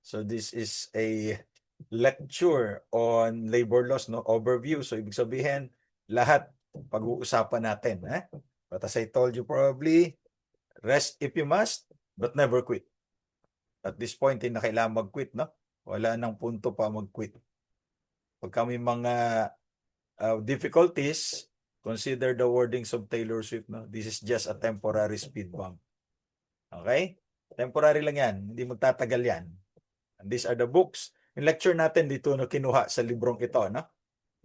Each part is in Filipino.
So this is a lecture on labor laws, no? Overview. So ibig sabihin, lahat pag-uusapan natin. But as I told you probably, rest if you must, but never quit. At this point, hindi na kailangan mag-quit, no? Wala nang punto pa mag-quit. Pag kami mga difficulties, consider the wordings of Taylor Swift, no? This is just a temporary speed bump. Okay? Temporary lang yan. Hindi magtatagal yan. And these are the books. Yung lecture natin dito no, kinuha sa librong ito, no?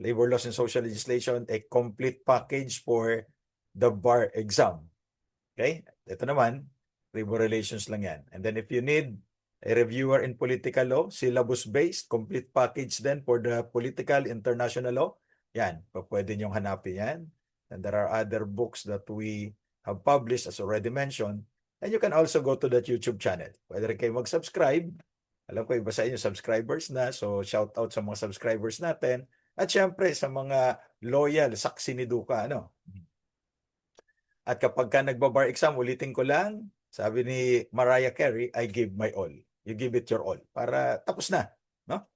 Labor Laws and Social Legislation, a complete package for the bar exam. Okay? Ito naman, labor relations lang yan. And then if you need a reviewer in political law, syllabus-based, complete package then for the political international law, yan, pwede niyong hanapin yan. And there are other books that we have published, as already mentioned. And you can also go to that YouTube channel. Pwede rin kayo mag-subscribe. Alam ko, iba sa inyo subscribers na. So, shout out sa mga subscribers natin. At syempre, sa mga loyal, saksi ni Duka, ano? At kapag ka nagbabar exam, ulitin ko lang, sabi ni Mariah Carey, I give my all. You give it your all. Para tapos na. No?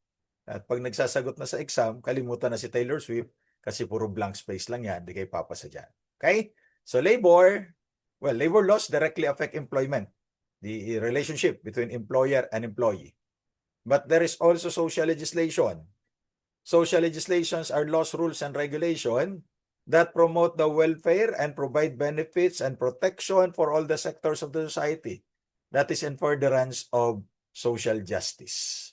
At pag nagsasagot na sa exam, kalimutan na si Taylor Swift kasi puro blank space lang yan. Hindi kayo papasa dyan. Okay? So labor laws directly affect employment. The relationship between employer and employee. But there is also social legislation. Social legislations are laws, rules, and regulation that promote the welfare and provide benefits and protection for all the sectors of the society. That is in furtherance of social justice.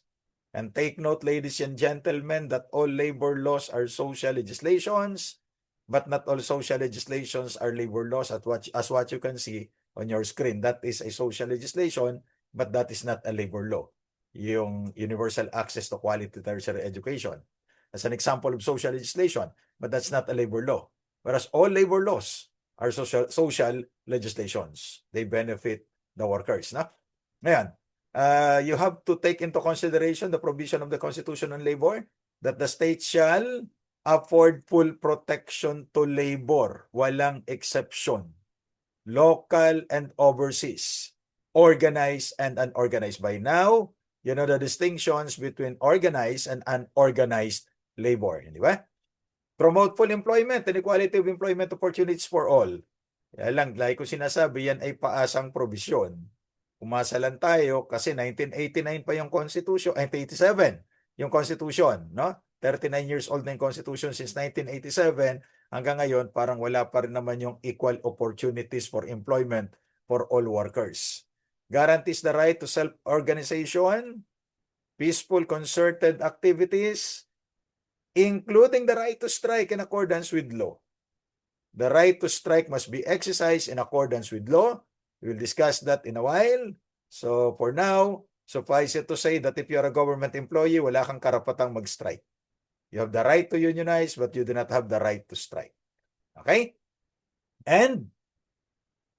And take note, ladies and gentlemen, that all labor laws are social legislations, but not all social legislations are labor laws. As what you can see on your screen, that is a social legislation, but that is not a labor law. Yung universal access to quality tertiary education. As an example of social legislation, but that's not a labor law. Whereas all labor laws are social legislations. They benefit the workers. No? Ngayon, you have to take into consideration the provision of the Constitution on Labor that the state shall afford full protection to labor, walang exception, local and overseas, organized and unorganized. By now, you know the distinctions between organized and unorganized labor, di ba? Promote full employment and equality of employment opportunities for all. Kaya lang, like ko sinasabi, yan ay paasang probisyon. Umasa lang tayo kasi 1989 pa yung Constitution, 1987 yung Constitution, no? 39 years old na yung Constitution since 1987, hanggang ngayon parang wala pa rin naman yung equal opportunities for employment for all workers. Guarantees the right to self-organization, peaceful concerted activities, including the right to strike in accordance with law. The right to strike must be exercised in accordance with law. We will discuss that in a while. So for now, suffice it to say that if you are a government employee, wala kang karapatang mag-strike. You have the right to unionize, but you do not have the right to strike. Okay? And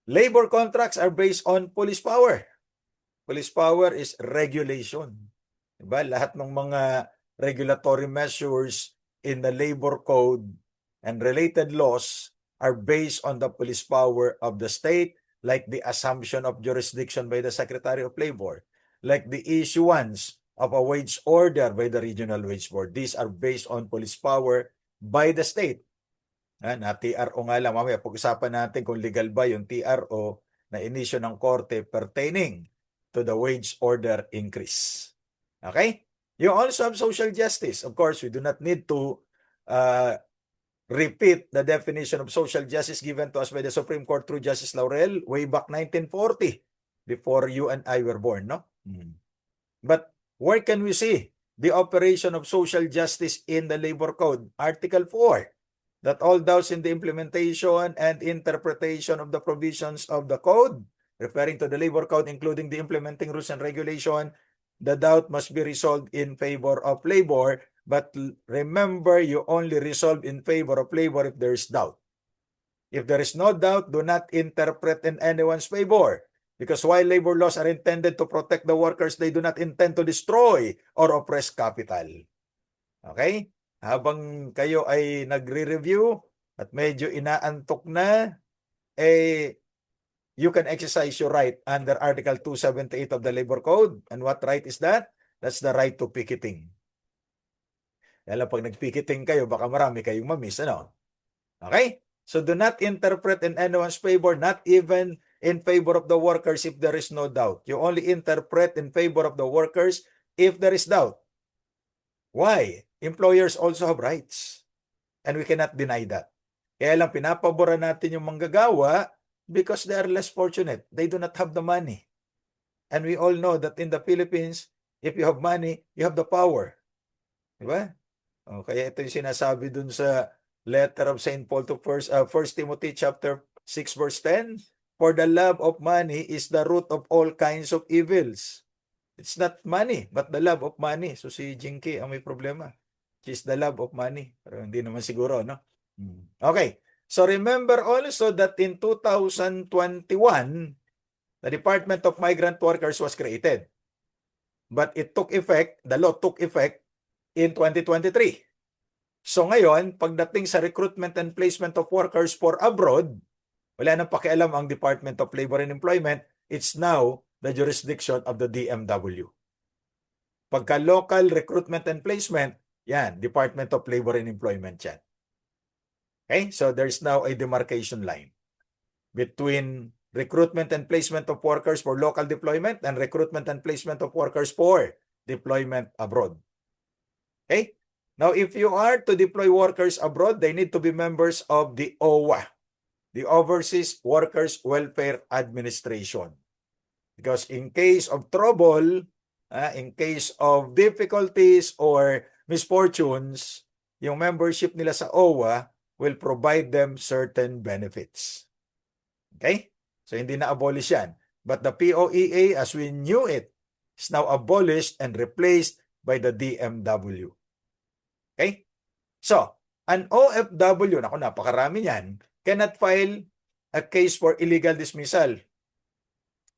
labor contracts are based on police power. Police power is regulation. Diba? Lahat ng mga regulatory measures in the labor code and related laws are based on the police power of the state, like the assumption of jurisdiction by the Secretary of Labor, like the issuance of a wage order by the Regional Wage Board. These are based on police power by the state. Na TRO nga lang, mamaya pag-usapan natin kung legal ba yung TRO na inisyo ng korte pertaining to the wage order increase. Okay? You also have social justice. Of course, we do not need to repeat the definition of social justice given to us by the Supreme Court through Justice Laurel way back 1940, before you and I were born, no? But where can we see the operation of social justice in the Labor Code? Article 4, that all doubts in the implementation and interpretation of the provisions of the code, referring to the Labor Code, including the implementing rules and regulation, the doubt must be resolved in favor of labor. But remember, you only resolve in favor of labor if there is doubt. If there is no doubt, do not interpret in anyone's favor. Because while labor laws are intended to protect the workers, they do not intend to destroy or oppress capital. Okay? Habang kayo ay nagre-review at medyo inaantok na, you can exercise your right under Article 278 of the Labor Code. And what right is that? That's the right to picketing. Kaya lang pag nag-picketing kayo, baka marami kayong mamiss, ano? Okay? So do not interpret in anyone's favor, not even in favor of the workers if there is no doubt. You only interpret in favor of the workers if there is doubt. Why? Employers also have rights. And we cannot deny that. Kaya lang pinapaboran natin yung manggagawa because they are less fortunate. They do not have the money. And we all know that in the Philippines, if you have money, you have the power. Diba? Kaya ito yung sinasabi dun sa letter of St. Paul to 1 Timothy chapter 6 verse 10. For the love of money is the root of all kinds of evils. It's not money, but the love of money. So si Jinky ang may problema. Which is the love of money. Pero hindi naman siguro, no? Okay. So remember also that in 2021, the Department of Migrant Workers was created. But it took effect, the law took effect in 2023. So ngayon, pagdating sa recruitment and placement of workers for abroad, wala nang pakialam ang Department of Labor and Employment. It's now the jurisdiction of the DMW. Pagka local recruitment and placement, yan, Department of Labor and Employment yan. Okay? So there's now a demarcation line between recruitment and placement of workers for local deployment and recruitment and placement of workers for deployment abroad. Okay? Now, if you are to deploy workers abroad, they need to be members of the OWA, the Overseas Workers Welfare Administration. Because in case of trouble, in case of difficulties or misfortunes, yung membership nila sa OWA will provide them certain benefits. Okay? So, hindi na-abolish yan. But the POEA, as we knew it, is now abolished and replaced by the DMW. Okay? So, an OFW, naku, napakarami yan, cannot file a case for illegal dismissal.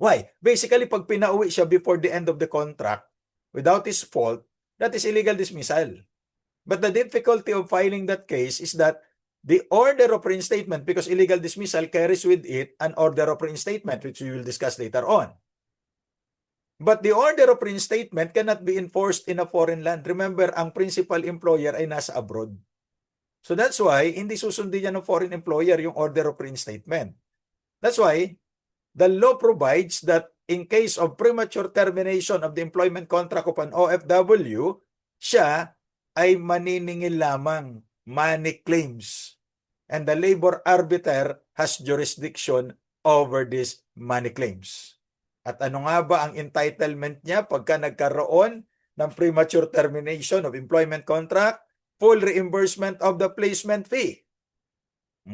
Why? Basically, pag pinauwi siya before the end of the contract, without his fault, that is illegal dismissal. But the difficulty of filing that case is that the order of reinstatement, because illegal dismissal carries with it an order of reinstatement, which we will discuss later on. But the order of reinstatement cannot be enforced in a foreign land. Remember, ang principal employer ay nasa abroad. So that's why, hindi susundin niya ng foreign employer yung order of reinstatement. That's why, the law provides that in case of premature termination of the employment contract of an OFW, siya ay maniningil lamang, money claims. And the labor arbiter has jurisdiction over these money claims. At ano nga ba ang entitlement niya pagka nagkaroon ng premature termination of employment contract? Full reimbursement of the placement fee.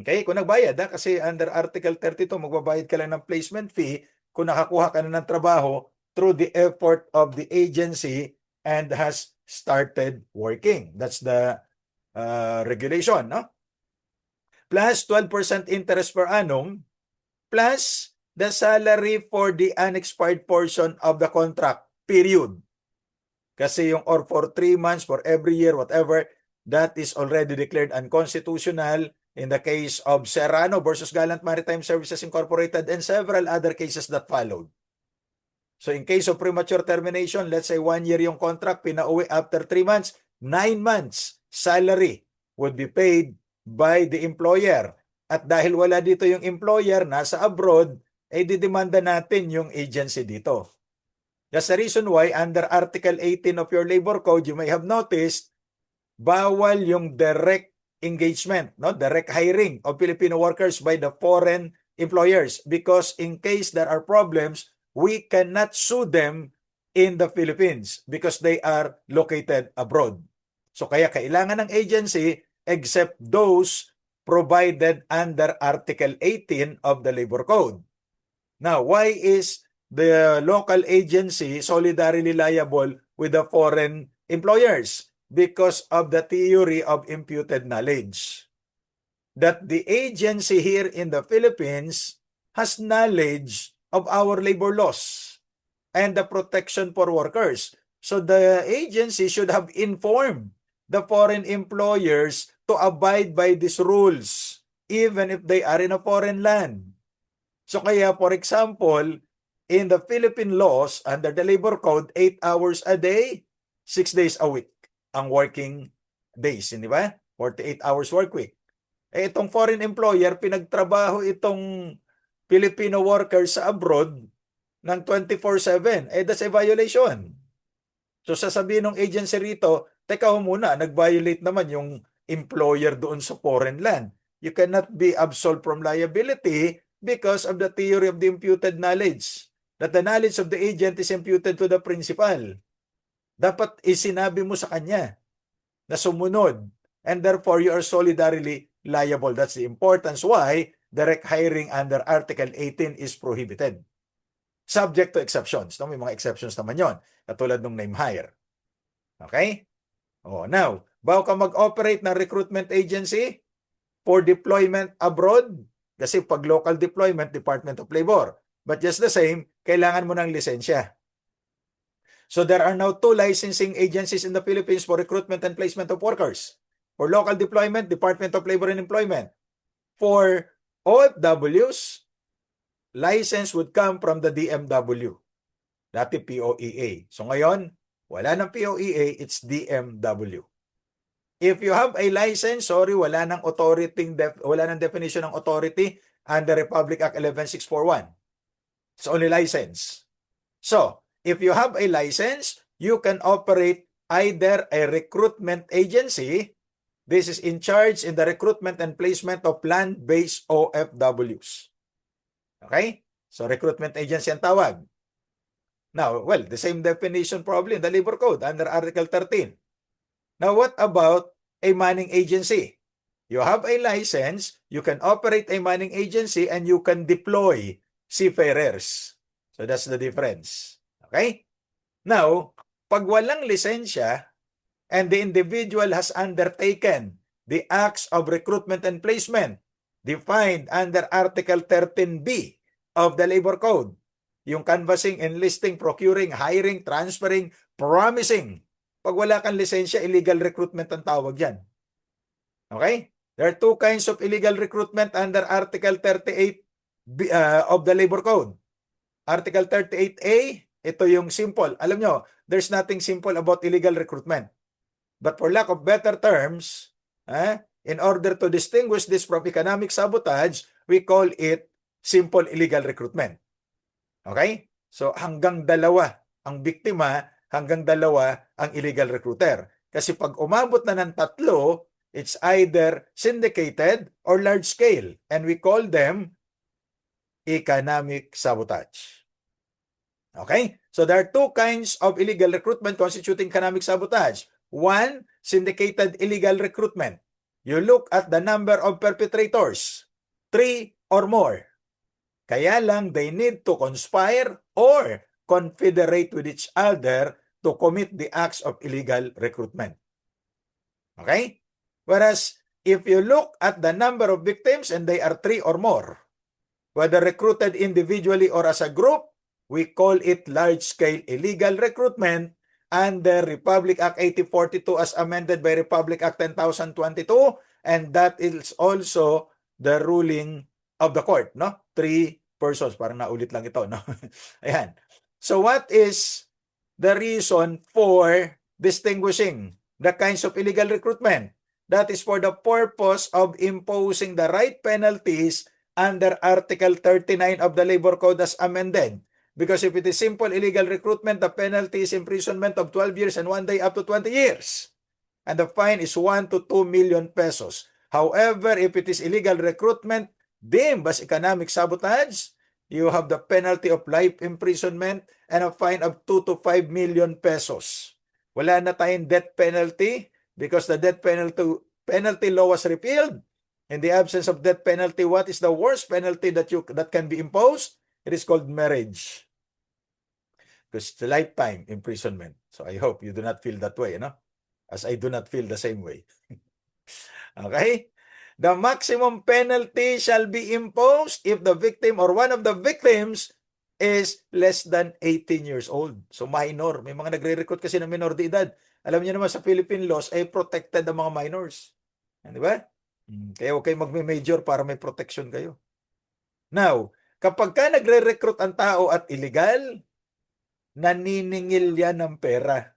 Okay? Kung nagbayad, kasi under Article 32, magbabayad ka lang ng placement fee kung nakakuha ka na ng trabaho through the effort of the agency and has started working. That's the regulation, no? Plus 12% interest per annum, plus the salary for the unexpired portion of the contract, period. Kasi yung or for 3 months, for every year, whatever, that is already declared unconstitutional in the case of Serrano versus Gallant Maritime Services Incorporated and several other cases that followed. So in case of premature termination, let's say 1 year yung contract, pinauwi after 3 months, 9 months salary would be paid by the employer. At dahil wala dito yung employer, nasa abroad, ay didemanda natin yung agency dito. That's the reason why under Article 18 of your Labor Code, you may have noticed, bawal yung direct engagement, no? Direct hiring of Filipino workers by the foreign employers because in case there are problems, we cannot sue them in the Philippines because they are located abroad. So kaya kailangan ng agency except those provided under Article 18 of the Labor Code. Now, why is the local agency solidarily liable with the foreign employers? Because of the theory of imputed knowledge. That the agency here in the Philippines has knowledge of our labor laws and the protection for workers. So the agency should have informed the foreign employers to abide by these rules, even if they are in a foreign land. So kaya, for example, in the Philippine laws, under the labor code, 8 hours a day, 6 days a week ang working days, hindi ba? 48 hours work week. Eh, itong foreign employer, pinagtrabaho itong Filipino workers sa abroad ng 24/7. Eh, that's a violation. So, sasabihin ng agency rito, teka ho muna, nag-violate naman yung employer doon sa foreign land. You cannot be absolved from liability because of the theory of the imputed knowledge. That the knowledge of the agent is imputed to the principal. Dapat isinabi mo sa kanya na sumunod. And therefore, you are solidarily liable. That's the importance why direct hiring under Article 18 is prohibited. Subject to exceptions. No? May mga exceptions naman yon, katulad ng name hire. Okay? Oh, now, bago ka mag-operate ng recruitment agency for deployment abroad, kasi pag local deployment, Department of Labor. But just the same, kailangan mo ng lisensya. So there are now 2 licensing agencies in the Philippines for recruitment and placement of workers. For local deployment, Department of Labor and Employment. For OFWs, license would come from the DMW. Dati POEA. So ngayon, wala ng POEA, it's DMW. If you have a license, sorry, wala nang definition ng authority under Republic Act 11641. It's only license. So, if you have a license, you can operate either a recruitment agency. This is in charge in the recruitment and placement of land-based OFWs. Okay? So, recruitment agency ang tawag. Now, well, the same definition probably in the Labor Code under Article 13. Now, what about a manning agency? You have a license, you can operate a manning agency, and you can deploy seafarers. So, that's the difference. Okay? Now, pag walang lisensya and the individual has undertaken the acts of recruitment and placement defined under Article 13B of the Labor Code, yung canvassing, enlisting, procuring, hiring, transferring, promising. Pag wala kang lisensya, illegal recruitment ang tawag yan. Okay? There are 2 kinds of illegal recruitment under Article 38 of the Labor Code. Article 38A, ito yung simple. Alam nyo, there's nothing simple about illegal recruitment. But for lack of better terms, in order to distinguish this from economic sabotage, we call it simple illegal recruitment. Okay? So hanggang 2 ang biktima, hanggang 2 ang illegal recruiter. Kasi pag umabot na ng 3, it's either syndicated or large scale. And we call them economic sabotage. Okay? So there are 2 kinds of illegal recruitment constituting economic sabotage. 1, syndicated illegal recruitment. You look at the number of perpetrators, 3 or more. Kaya lang they need to conspire or confederate with each other to commit the acts of illegal recruitment. Okay? Whereas if you look at the number of victims and they are 3 or more, whether recruited individually or as a group, we call it large-scale illegal recruitment under Republic Act 8042 as amended by Republic Act 10,022, and that is also the ruling of the court, no? 3 persons, parang naulit lang ito, no? Ayan. So what is the reason for distinguishing the kinds of illegal recruitment? That is for the purpose of imposing the right penalties under Article 39 of the Labor Code as amended. Because if it is simple illegal recruitment, the penalty is imprisonment of 12 years and 1 day up to 20 years. And the fine is 1 to 2 million pesos. However, if it is illegal recruitment deemed as economic sabotage, you have the penalty of life imprisonment and a fine of 2 to 5 million pesos. Wala na tayong death penalty because the death penalty law was repealed. In the absence of death penalty, what is the worst penalty that can be imposed? It is called marriage. Because it's a lifetime imprisonment. So I hope you do not feel that way, no? As I do not feel the same way. Okay? The maximum penalty shall be imposed if the victim or one of the victims is less than 18 years old. So minor. May mga nagre-recruit kasi ng minor de edad. Alam niyo naman sa Philippine laws, ay protected ang mga minors. Di ba? Kaya huwag kayo magme-major para may protection kayo. Now, Kapag ka nagre-recruit ang tao at illegal, naniningil yan ng pera.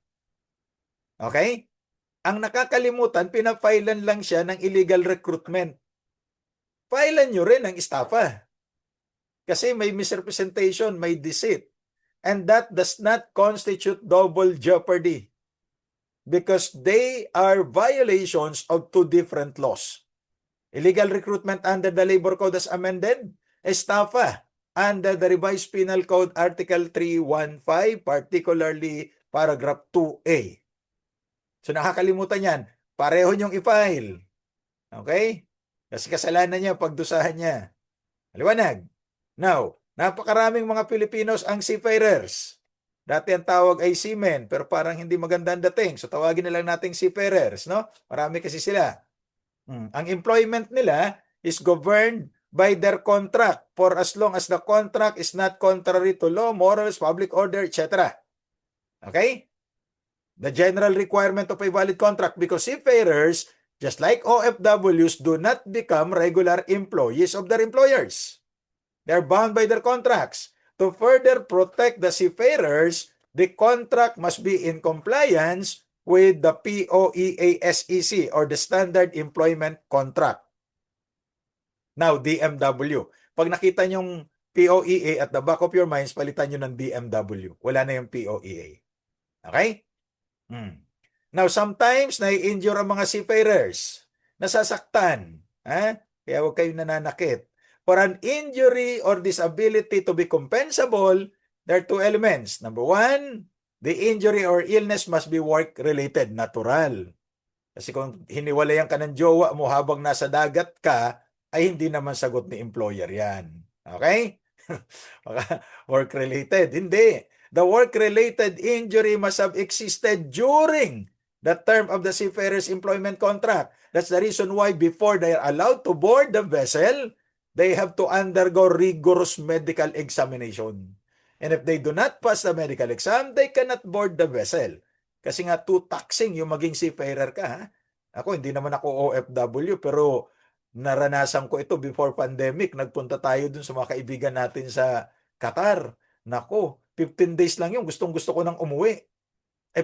Okay? Ang nakakalimutan, pinapailan lang siya ng illegal recruitment. Pailan nyo rin ang estafa. Kasi may misrepresentation, may deceit. And that does not constitute double jeopardy because they are violations of two different laws. Illegal recruitment under the Labor Code as amended, estafa under the Revised Penal Code Article 315, particularly paragraph 2A. So nakakalimutan yan, pareho niyong i-file. Okay? Kasi kasalanan niya, pagdusahan niya. Maliwanag. Now, napakaraming mga Pilipinos ang seafarers. Dati ang tawag ay seamen, pero parang hindi maganda ang dating. So tawagin na lang nating seafarers, no? Marami kasi sila. Ang employment nila is governed by their contract for as long as the contract is not contrary to law, morals, public order, etc. Okay? The general requirement of a valid contract because seafarers, just like OFWs, do not become regular employees of their employers. They're bound by their contracts. To further protect the seafarers, the contract must be in compliance with the POEA-SEC or the Standard Employment Contract. Now, DMW. Pag nakita nyong POEA at the back of your minds, palitan nyo ng DMW. Wala na yung POEA. Okay? Now, sometimes nai-injure ang mga seafarers. Nasasaktan. Kaya huwag kayong nananakit. For an injury or disability to be compensable, there are two elements. Number one, the injury or illness must be work-related, natural. Kasi kung hiniwalayan ka ng jowa mo habang nasa dagat ka, ay hindi naman sagot ni employer yan. Okay? Work-related. Hindi. The work-related injury must have existed during the term of the seafarer's employment contract. That's the reason why before they are allowed to board the vessel, they have to undergo rigorous medical examination. And if they do not pass the medical exam, they cannot board the vessel. Kasi nga too taxing yung maging seafarer ka. Ha? Ako, hindi naman ako OFW, pero naranasan ko ito before pandemic. Nagpunta tayo dun sa mga kaibigan natin sa Qatar. Nako, 15 days lang yun. Gustong-gusto ko nang umuwi.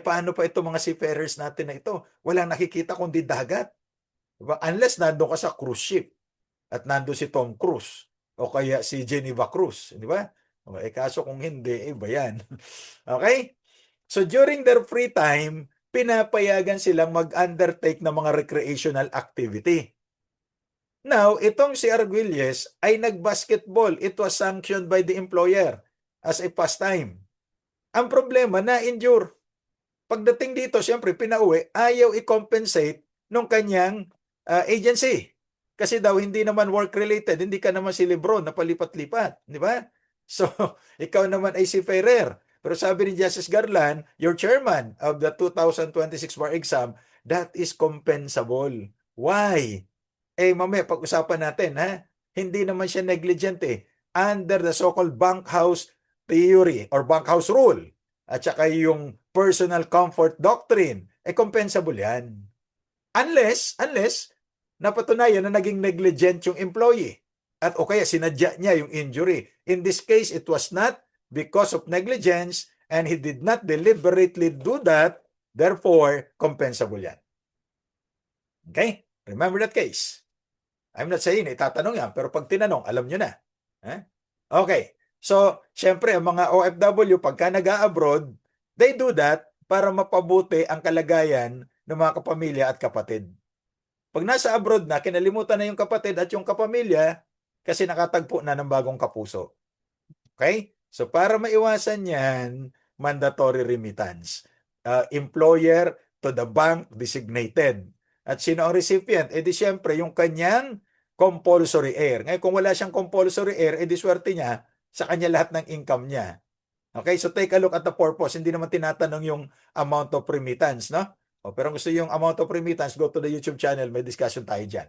Paano pa ito mga seafarers natin na ito? Walang nakikita kundi dagat. Diba? Unless nandun ka sa cruise ship at nandun si Tom Cruise o kaya si Geneva Cruz. Di ba? Kaso kung hindi, iba yan. Okay? So during their free time, pinapayagan silang mag-undertake ng mga recreational activity. Now, itong si Arguelles ay nag-basketball. It was sanctioned by the employer as a pastime. Ang problema, na-injure. Pagdating dito, siyempre, pinauwi, ayaw i-compensate nung kanyang agency. Kasi daw, hindi naman work-related. Hindi ka naman si Lebron na palipat-lipat. Di ba? So, ikaw naman ay si Ferrer. Pero sabi ni Justice Garland, your chairman of the 2026 bar exam, that is compensable. Why? Mamaya pag-usapan natin, ha? Hindi naman siya negligent eh. Under the so-called bunkhouse theory or bunkhouse rule at saka yung personal comfort doctrine, compensable yan. Unless napatunayan na naging negligent yung employee at o kaya sinadya niya yung injury. In this case, it was not because of negligence and he did not deliberately do that, therefore, compensable yan. Okay? Remember that case. I'm not saying itatanong yan, pero pag tinanong, alam nyo na. Okay. So, syempre, ang mga OFW, pagka nag-a-abroad, they do that para mapabuti ang kalagayan ng mga kapamilya at kapatid. Pag nasa abroad na, kinalimutan na yung kapatid at yung kapamilya kasi nakatagpo na ng bagong kapuso. Okay? So, para maiwasan yan, mandatory remittance. Employer to the bank designated. At sino ang recipient? Di siyempre yung kanyang compulsory heir. Ngayon kung wala siyang compulsory heir, di swerte niya sa kanya lahat ng income niya. Okay, so take a look at the purpose. Hindi naman tinatanong yung amount of remittance, no? Pero gusto yung amount of remittance, go to the YouTube channel, may discussion tayo dyan.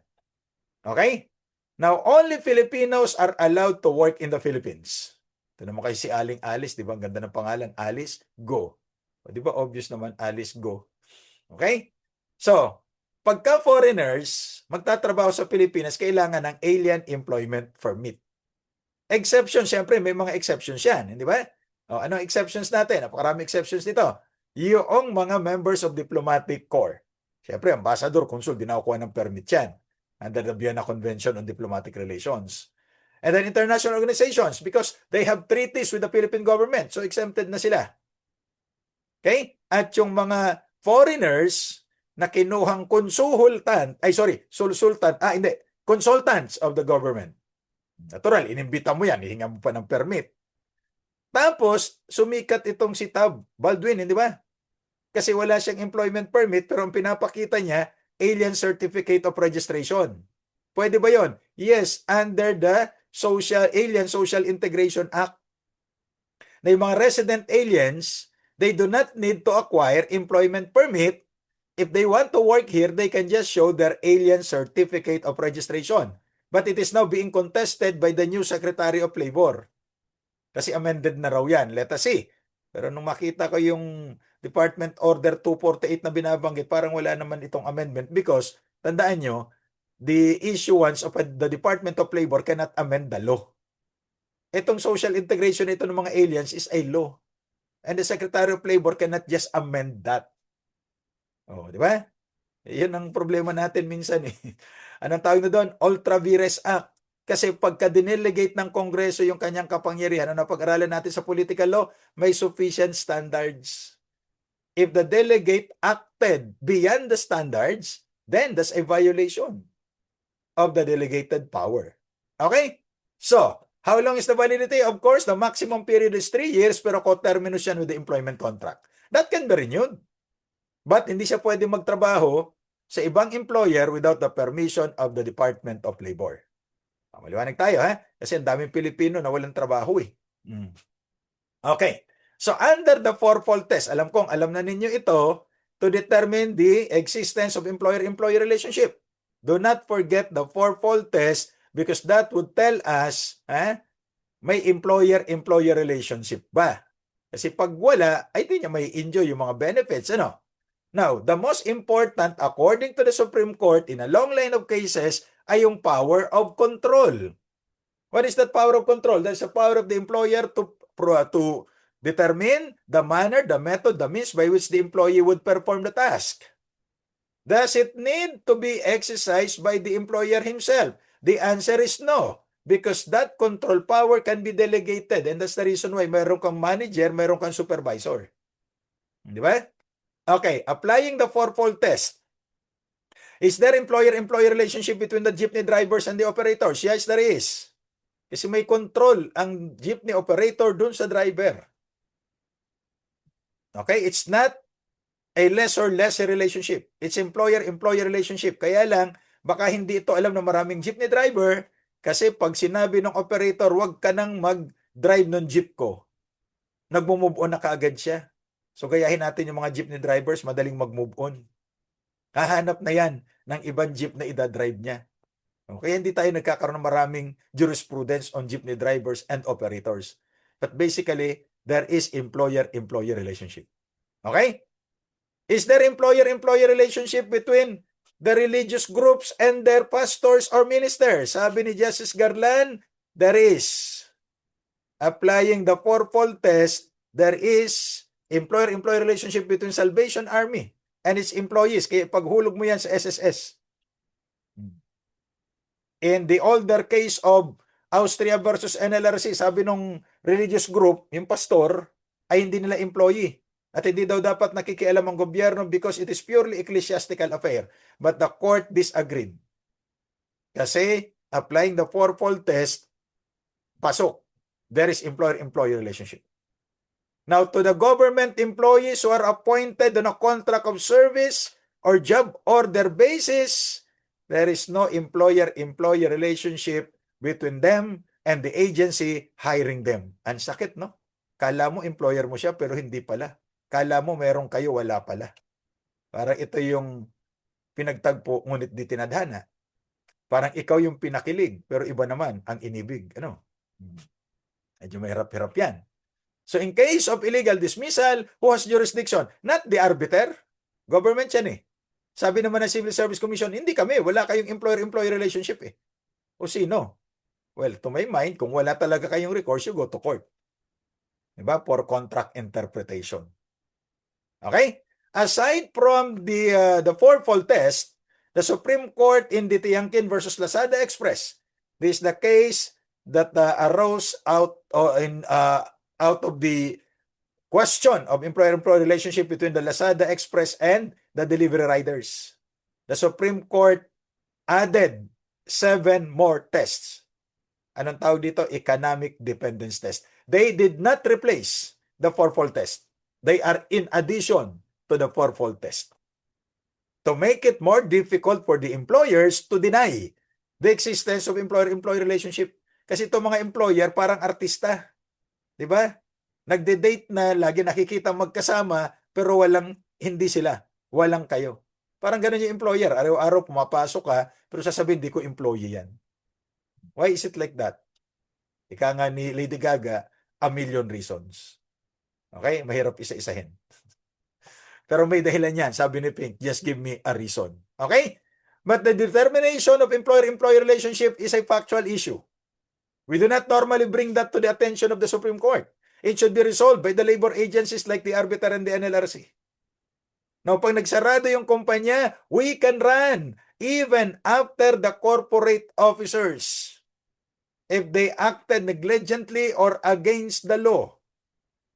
Okay? Now, only Filipinos are allowed to work in the Philippines. Ito naman kayo si Aling Alice, di ba? Ang ganda ng pangalan, Alice Go. Di ba obvious naman, Alice Go. Okay? So, pagka foreigners magtatrabaho sa Pilipinas, kailangan ng alien employment permit. Exception, siyempre, may mga exceptions yan, hindi ba? O, anong exceptions natin? Napakarami exceptions nito. Yung mga members of diplomatic corps. Siyempre, ambassador, consul, di nakukuha ng permit yan under the Vienna Convention on Diplomatic Relations. And then international organizations because they have treaties with the Philippine government. So exempted na sila. Okay? At yung mga foreigners na kinuhang consultant consultants of the government. Natural, inimbita mo yan, ihinga mo pa ng permit. Tapos, sumikat itong si Tab Baldwin, hindi ba? Kasi wala siyang employment permit, pero ang pinapakita niya, alien certificate of registration. Pwede ba yon? Yes, under the Alien Social Integration Act. Na yung mga resident aliens, they do not need to acquire employment permit. If they want to work here, they can just show their alien certificate of registration. But it is now being contested by the new Secretary of Labor. Kasi amended na raw yan. Let us see. Pero nung makita ko yung Department Order 248 na binabanggit, parang wala naman itong amendment because, tandaan nyo, the issuance of the Department of Labor cannot amend the law. Itong social integration ito ng mga aliens is a law. And the Secretary of Labor cannot just amend that. Oh, di ba? Yan ang problema natin minsan eh. Anong tawag na doon? Ultra Vires Act. Kasi pagka dinelegate ng Kongreso yung kanyang kapangyarihan, ano pag-aralan natin sa political law, may sufficient standards. If the delegate acted beyond the standards, then that's a violation of the delegated power. Okay? So, how long is the validity? Of course, the maximum period is 3 years, pero coterminous yan with the employment contract. That can be renewed. But hindi siya pwede magtrabaho sa ibang employer without the permission of the Department of Labor. Maliwanag tayo, ha? Kasi ang daming Pilipino na walang trabaho, eh. Okay. So, under the fourfold test, alam na ninyo ito to determine the existence of employer-employee relationship. Do not forget the fourfold test because that would tell us, may employer-employee relationship ba? Kasi pag wala, ay di niya may enjoy yung mga benefits, ano? Now, the most important, according to the Supreme Court, in a long line of cases, ay yung power of control. What is that power of control? That's the power of the employer to determine the manner, the method, the means by which the employee would perform the task. Does it need to be exercised by the employer himself? The answer is no, because that control power can be delegated, and that's the reason why mayroon kang manager, mayroon kang supervisor. Di ba? Okay, applying the fourfold test. Is there employer-employee relationship between the jeepney drivers and the operators? Yes, there is. Kasi may control ang jeepney operator dun sa driver. Okay, it's not a lesser relationship. It's employer-employee relationship. Kaya lang, baka hindi ito alam ng maraming jeepney driver kasi pag sinabi ng operator, wag ka nang mag-drive ng jeep ko, nag-move on na kaagad siya. So, gayahin natin yung mga jeepney drivers, madaling mag-move on. Hahanap na yan ng ibang jeep na idadrive niya. Kaya hindi tayo nagkakaroon ng maraming jurisprudence on jeepney drivers and operators. But basically, there is employer-employee relationship. Okay? Is there employer-employee relationship between the religious groups and their pastors or ministers? Sabi ni Justice Garland, there is. Applying the fourfold test, there is employer-employee relationship between Salvation Army and its employees. Kaya paghulog mo yan sa SSS. In the older case of Austria versus NLRC, sabi nung religious group, yung pastor, ay hindi nila employee. At hindi daw dapat nakikialam ang gobyerno because it is purely ecclesiastical affair. But the court disagreed. Kasi applying the fourfold test, pasok. There is employer-employee relationship. Now, to the government employees who are appointed on a contract of service or job order basis, there is no employer-employee relationship between them and the agency hiring them. Ang sakit, no? Kala mo employer mo siya pero hindi pala. Kala mo meron kayo, wala pala. Parang ito yung pinagtagpo ngunit di tinadhana. Parang ikaw yung pinakilig pero iba naman ang inibig. Ano? Medyo mahirap-hirap yan. So in case of illegal dismissal, who has jurisdiction? Not the arbiter. Government yan eh. Sabi naman ng Civil Service Commission, hindi kami. Wala kayong employer-employee relationship eh. O sino? Well, to my mind, kung wala talaga kayong recourse, you go to court. Diba? For contract interpretation. Okay? Aside from the fourfold test, the Supreme Court in the Tiangkin versus Lazada Express, this is the case that arose out of the question of employer-employee relationship between the Lazada Express and the delivery riders. The Supreme Court added 7 more tests. Anong tawag dito? Economic dependence test. They did not replace the fourfold test. They are in addition to the fourfold test. To make it more difficult for the employers to deny the existence of employer-employee relationship. Kasi itong mga employer parang artista. Di ba? Nagde-date na, lagi nakikita magkasama, pero hindi sila. Walang kayo. Parang ganun yung employer. Araw-araw pumapasok ka, pero sasabihin, di ko employee yan. Why is it like that? Ika nga ni Lady Gaga, a million reasons. Okay? Mahirap isa-isahin. Pero may dahilan yan. Sabi ni Pink, just give me a reason. Okay? But the determination of employer-employee relationship is a factual issue. We do not normally bring that to the attention of the Supreme Court. It should be resolved by the labor agencies like the Arbiter and the NLRC. Now, pag nagsarado yung kumpanya, we can run even after the corporate officers if they acted negligently or against the law.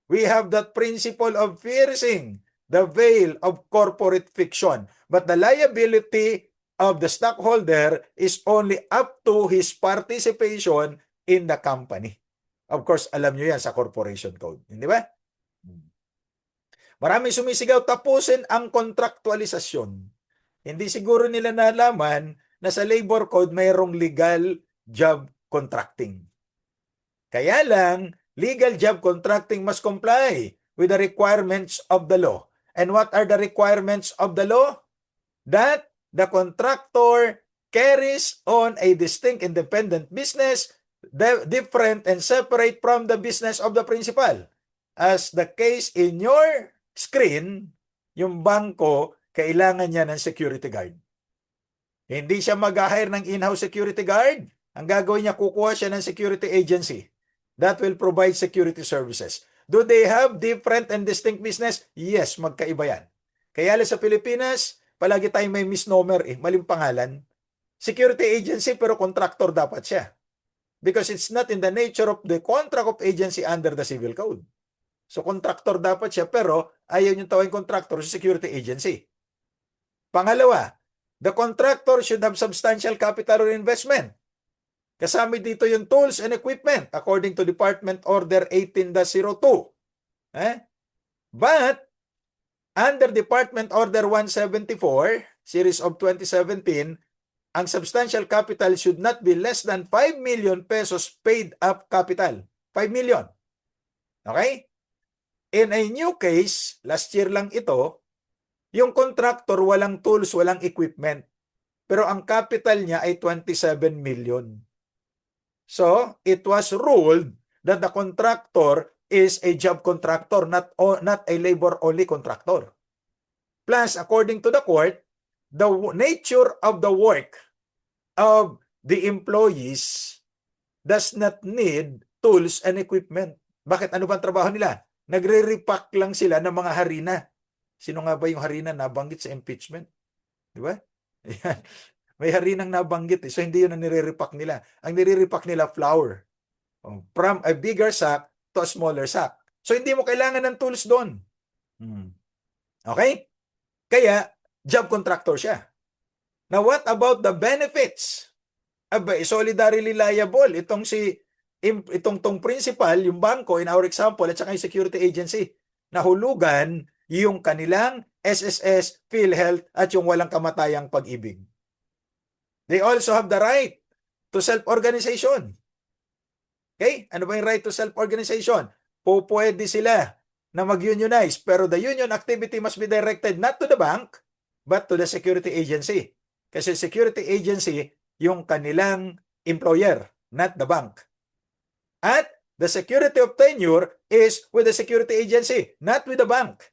We have that principle of piercing the veil of corporate fiction. But the liability of the stockholder is only up to his participation in the company. Of course, alam nyo yan sa corporation code. Hindi ba? Maraming sumisigaw, tapusin ang kontraktualisasyon. Hindi siguro nila nalaman na sa labor code mayroong legal job contracting. Kaya lang, legal job contracting must comply with the requirements of the law. And what are the requirements of the law? That the contractor carries on a distinct independent business different and separate from the business of the principal. As the case in your screen, yung bangko, kailangan niya ng security guard. Hindi siya mag-hire ng in-house security guard. Ang gagawin niya, kukuha siya ng security agency that will provide security services. Do they have different and distinct business? Yes, magkaiba yan. Kaya lang sa Pilipinas, palagi tayong may misnomer maling pangalan. Security agency pero contractor dapat siya. Because it's not in the nature of the contract of agency under the civil code. So contractor dapat siya pero ayaw niyong tawagin contractor sa security agency. Pangalawa, the contractor should have substantial capital or investment. Kasama dito yung tools and equipment according to Department Order 18-02. But under Department Order 174, Series of 2017, ang substantial capital should not be less than 5 million pesos paid up capital. 5 million. Okay? In a new case, last year lang ito, yung contractor walang tools, walang equipment. Pero ang capital niya ay 27 million. So, it was ruled that the contractor is a job contractor, not a labor-only contractor. Plus, according to the court, the nature of the work of the employees does not need tools and equipment. Bakit? Ano ba ang trabaho nila? Nagre-repack lang sila ng mga harina. Sino nga ba yung harina nabanggit sa impeachment? Di ba? May harinang nabanggit. So, hindi yun ang nire-repack nila. Ang nire-repack nila, flour. From a bigger sack to a smaller sack. So, hindi mo kailangan ng tools doon. Okay? Kaya, job contractor siya. Now, what about the benefits? Solidarily liable. Itong principal, yung bangko, in our example, at saka yung security agency, nahulugan yung kanilang SSS, PhilHealth, at yung walang kamatayang pag-ibig. They also have the right to self-organization. Okay? Ano ba yung right to self-organization? Pwede sila na mag-unionize, pero the union activity must be directed not to the bank, but to the security agency. Kasi security agency, yung kanilang employer, not the bank. At the security of tenure is with the security agency, not with the bank.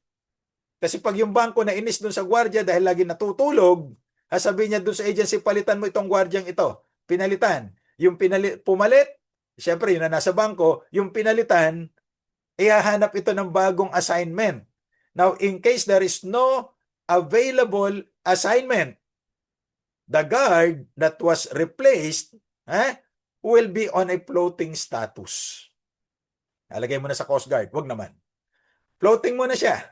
Kasi pag yung bangko na inis dun sa gwardiya dahil lagi natutulog, sabihin niya dun sa agency, palitan mo itong gwardyang ito. Pinalitan. Yung pumalit, siyempre yun na nasa bangko, yung pinalitan, ihahanap ito ng bagong assignment. Now, in case there is no available assignment, the guard that was replaced will be on a floating status. Alagay mo na sa Coast Guard. Wag naman. Floating mo na siya.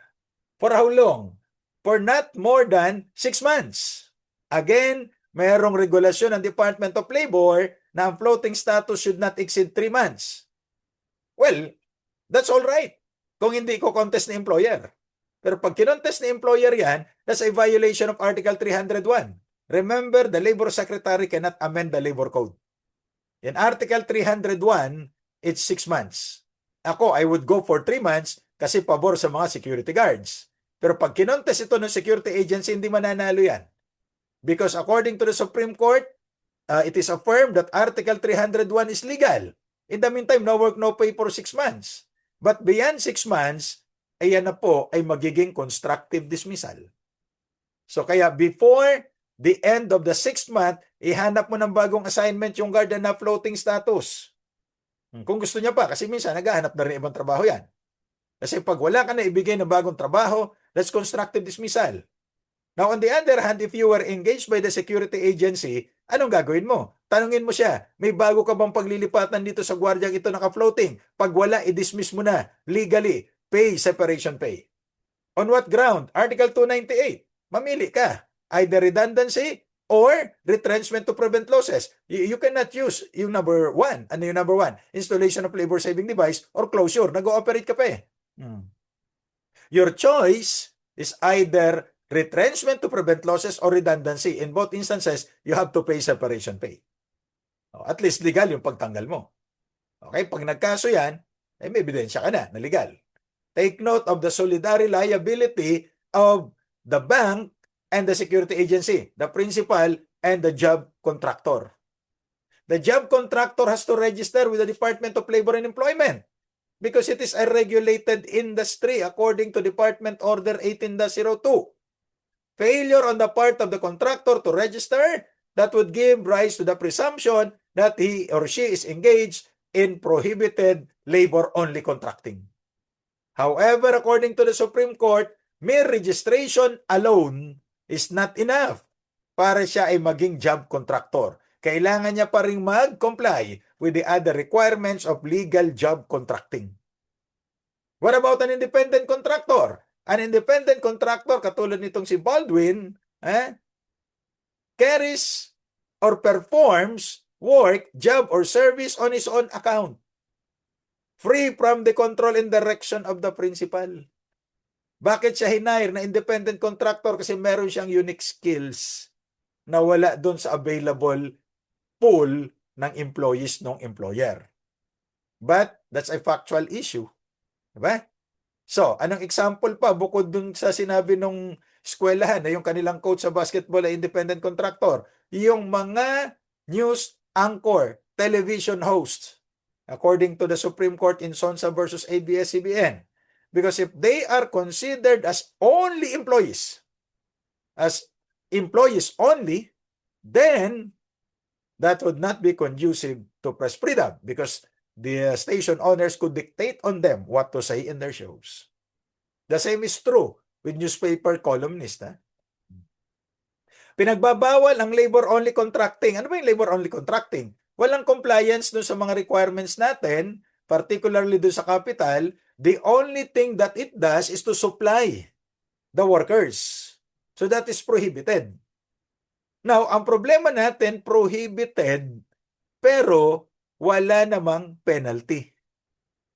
For how long? For not more than 6 months. Again, mayroong regulasyon ng Department of Labor na ang floating status should not exceed 3 months. Well, that's all right. Kung hindi ko contest ni employer. Pero pag kinontest ni employer yan, that's a violation of Article 301. Remember, the Labor Secretary cannot amend the Labor Code. In Article 301, it's 6 months. Ako, I would go for 3 months kasi pabor sa mga security guards. Pero pag kinontest ito ng security agency, hindi mananalo yan. Because according to the Supreme Court, it is affirmed that Article 301 is legal. In the meantime, no work, no pay for 6 months. But beyond 6 months, ayan na po ay magiging constructive dismissal. So kaya before the end of the 6th month, ihanap mo ng bagong assignment yung guard na floating status. Kung gusto niya pa, kasi minsan naghahanap na rin ibang trabaho yan. Kasi pag wala ka na ibigay ng bagong trabaho, that's constructive dismissal. Now, on the other hand, if you were engaged by the security agency, anong gagawin mo? Tanungin mo siya, may bago ka bang paglilipatan dito sa gwardyang ito naka-floating? Pag wala, i-dismiss mo na legally. Pay, separation pay. On what ground? Article 298. Mamili ka. Either redundancy or retrenchment to prevent losses. You cannot use yung number 1. Ano yung number 1? Installation of labor-saving device or closure. Nag-ooperate ka pa eh. Your choice is either retrenchment to prevent losses or redundancy. In both instances, you have to pay separation pay. At least legal yung pagtanggal mo. Okay, pag nagkaso yan, may ebidensya ka na legal. Take note of the solidary liability of the bank and the security agency, the principal and the job contractor. The job contractor has to register with the Department of Labor and Employment because it is a regulated industry according to Department Order 18-02. Failure on the part of the contractor to register, that would give rise to the presumption that he or she is engaged in prohibited labor-only contracting. However, according to the Supreme Court, mere registration alone is not enough para siya ay maging job contractor. Kailangan niya pa rin mag-comply with the other requirements of legal job contracting. What about an independent contractor? An independent contractor, katulad nitong si Baldwin, carries or performs work, job, or service on his own account, free from the control and direction of the principal. Bakit siya hinire na independent contractor? Kasi meron siyang unique skills na wala doon sa available pool ng employees ng employer. But that's a factual issue. Diba? So, anong example pa bukod dun sa sinabi nung eskwelahan na yung kanilang coach sa basketball ay independent contractor? Yung mga news anchor, television hosts, according to the Supreme Court in Sonsa versus ABS-CBN. Because if they are considered as only employees, only, then that would not be conducive to press freedom because the station owners could dictate on them what to say in their shows. The same is true with newspaper columnists. Pinagbabawal ang labor-only contracting. Ano ba yung labor-only contracting? Walang compliance dun sa mga requirements natin, particularly dun sa capital. The only thing that it does is to supply the workers. So that is prohibited. Now, ang problema natin, prohibited, pero wala namang penalty.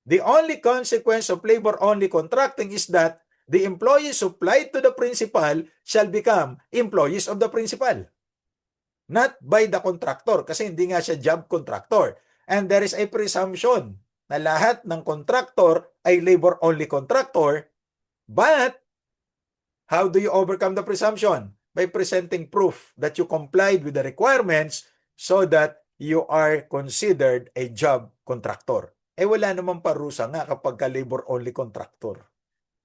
The only consequence of labor-only contracting is that the employees supplied to the principal shall become employees of the principal. Not by the contractor, kasi hindi nga siya job contractor. And there is a presumption na lahat ng contractor ay labor-only contractor. But, how do you overcome the presumption? By presenting proof that you complied with the requirements so that you are considered a job contractor. Wala namang parusa nga kapag ka labor-only contractor.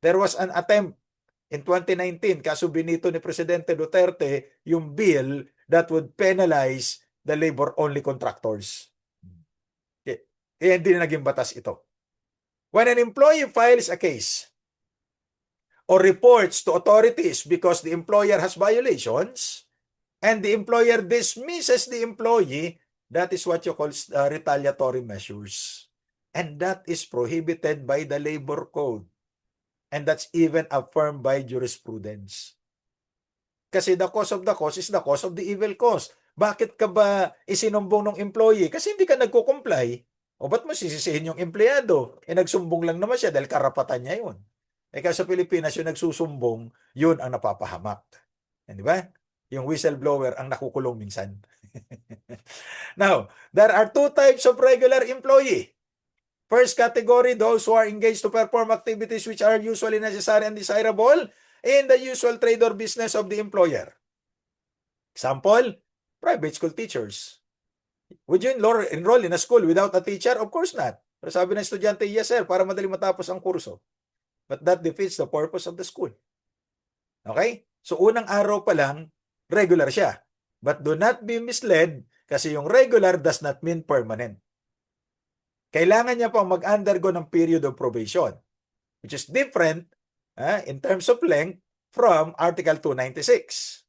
There was an attempt in 2019, kaso binito ni Presidente Duterte yung bill that would penalize the labor-only contractors. Kaya hindi na naging batas ito. When an employee files a case or reports to authorities because the employer has violations and the employer dismisses the employee, that is what you call retaliatory measures. And that is prohibited by the labor code. And that's even affirmed by jurisprudence. Kasi the cause of the cause is the cause of the evil cause. Bakit ka ba isinumbong ng employee? Kasi hindi ka nagko-comply. O ba't mo sisisihin yung empleyado? Nagsumbong lang naman siya dahil karapatan niya yun. Kasi sa Pilipinas, yung nagsusumbong, yun ang napapahamak. Di ba? Yung whistleblower ang nakukulong minsan. Now, there are two types of regular employee. First category, those who are engaged to perform activities which are usually necessary and desirable in the usual trade or business of the employer. Example, private school teachers. Would you enroll in a school without a teacher? Of course not. Pero sabi ng estudyante, yes sir, para madali matapos ang kurso. But that defeats the purpose of the school. Okay? So unang araw pa lang, regular siya. But do not be misled kasi yung regular does not mean permanent. Kailangan niya pang mag-undergo ng period of probation, which is different in terms of length from Article 296.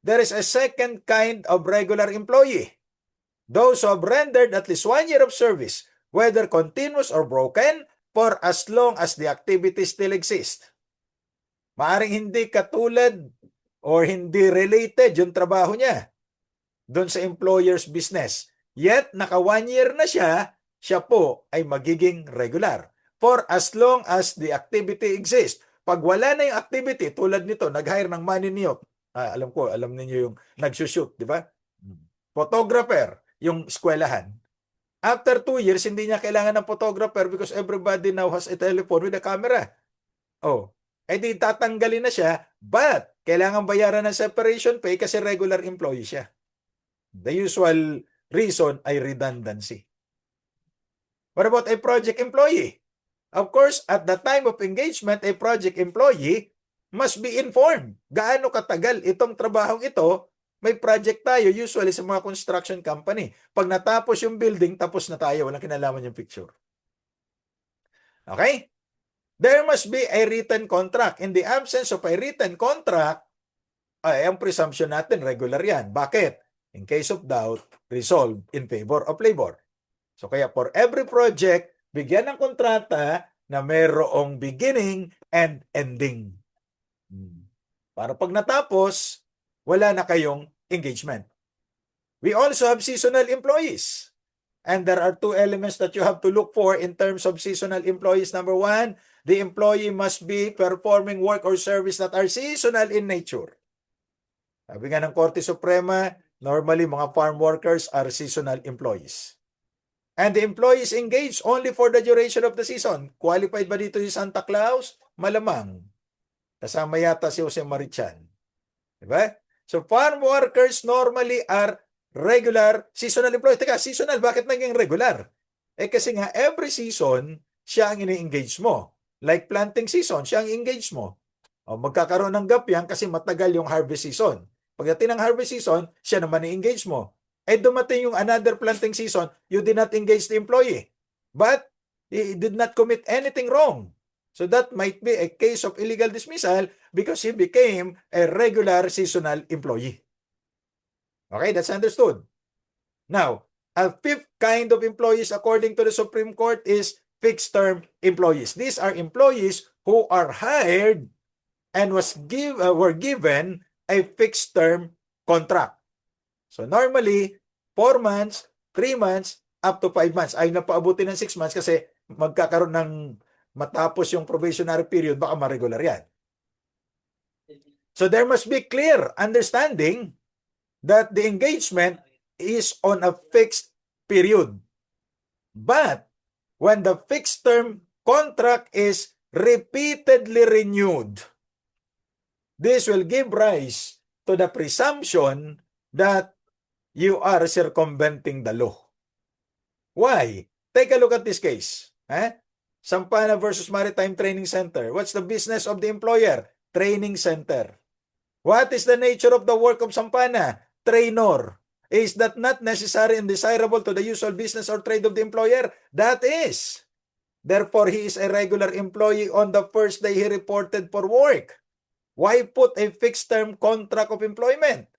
There is a second kind of regular employee. Those who have rendered at least 1 year of service, whether continuous or broken, for as long as the activity still exists. Maaring hindi katulad or hindi related yung trabaho niya doon sa employer's business. Yet, naka 1 year na siya po ay magiging regular. For as long as the activity exists. Pag wala na yung activity, tulad nito, nag-hire ng maniniyot. Alam niyo yung nagsushoot, di ba? Photographer, yung eskwelahan. After 2 years, hindi niya kailangan ng photographer because everybody now has a telephone with a camera. Di tatanggalin na siya, but kailangan bayaran ng separation pay kasi regular employee siya. The usual reason ay redundancy. What about a project employee? Of course, at the time of engagement, a project employee must be informed. Gaano katagal itong trabahong ito? May project tayo, usually sa mga construction company. Pag natapos yung building, tapos na tayo. Walang kinalaman yung picture. Okay? There must be a written contract. In the absence of a written contract, ang presumption natin, regular yan. Bakit? In case of doubt, resolve in favor of labor. So kaya for every project, bigyan ng kontrata na mayroong beginning and ending. Para pag natapos, wala na kayong engagement. We also have seasonal employees. And there are two elements that you have to look for in terms of seasonal employees. Number one, the employee must be performing work or service that are seasonal in nature. Sabi nga ng Korte Suprema, normally mga farm workers are seasonal employees. And the employee is engaged only for the duration of the season. Qualified ba dito si Santa Claus? Malamang. Kasama yata si Jose Marichan. Diba? So farm workers normally are regular seasonal employees. Teka, seasonal, bakit naging regular? Kasi nga every season, siya ang ini-engage mo. Like planting season, siya ang engage mo. Magkakaroon ng gap yan kasi matagal yung harvest season. Pagdating ng harvest season, siya naman i-engage mo. Dumating yung another planting season, you did not engage the employee. But he did not commit anything wrong. So that might be a case of illegal dismissal because he became a regular seasonal employee. Okay, that's understood. Now, a fifth kind of employees according to the Supreme Court is fixed-term employees. These are employees who are hired and were given a fixed-term contract. So normally, 4 months, 3 months, up to 5 months. Ay napaabuti ng 6 months kasi magkakaroon ng matapos yung probationary period, baka ma-regular yan. So there must be clear understanding that the engagement is on a fixed period. But when the fixed term contract is repeatedly renewed, this will give rise to the presumption that you are circumventing the law. Why? Take a look at this case. Sampana versus Maritime Training Center. What's the business of the employer? Training center. What is the nature of the work of Sampana? Trainer. Is that not necessary and desirable to the usual business or trade of the employer? That is. Therefore, he is a regular employee on the first day he reported for work. Why put a fixed-term contract of employment?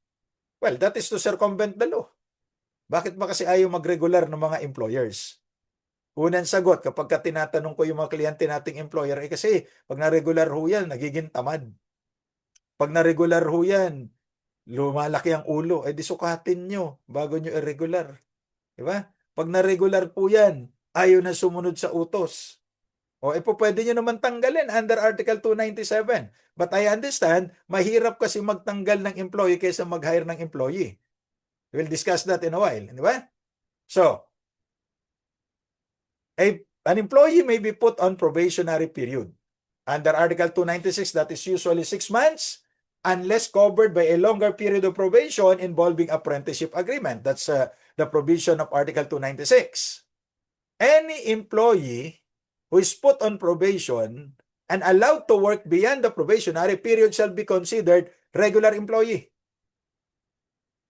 Well, that is to circumvent the law. Bakit ba kasi ayaw mag-regular ng mga employers? Unang sagot, kapag tinatanong ko yung mga kliyente nating employer, kasi pag na-regular ho yan, nagiging tamad. Pag na-regular ho yan, lumalaki ang ulo, di sukatin nyo bago nyo irregular. Diba? Pag na-regular po yan, ayaw na sumunod sa utos. Pwede nyo naman tanggalin under Article 297. But I understand, mahirap kasi magtanggal ng employee kaysa mag-hire ng employee. We'll discuss that in a while. Di ba? So, an employee may be put on probationary period. Under Article 296, that is usually 6 months, unless covered by a longer period of probation involving apprenticeship agreement. That's the provision of Article 296. Any employee who is put on probation and allowed to work beyond the probationary period shall be considered regular employee.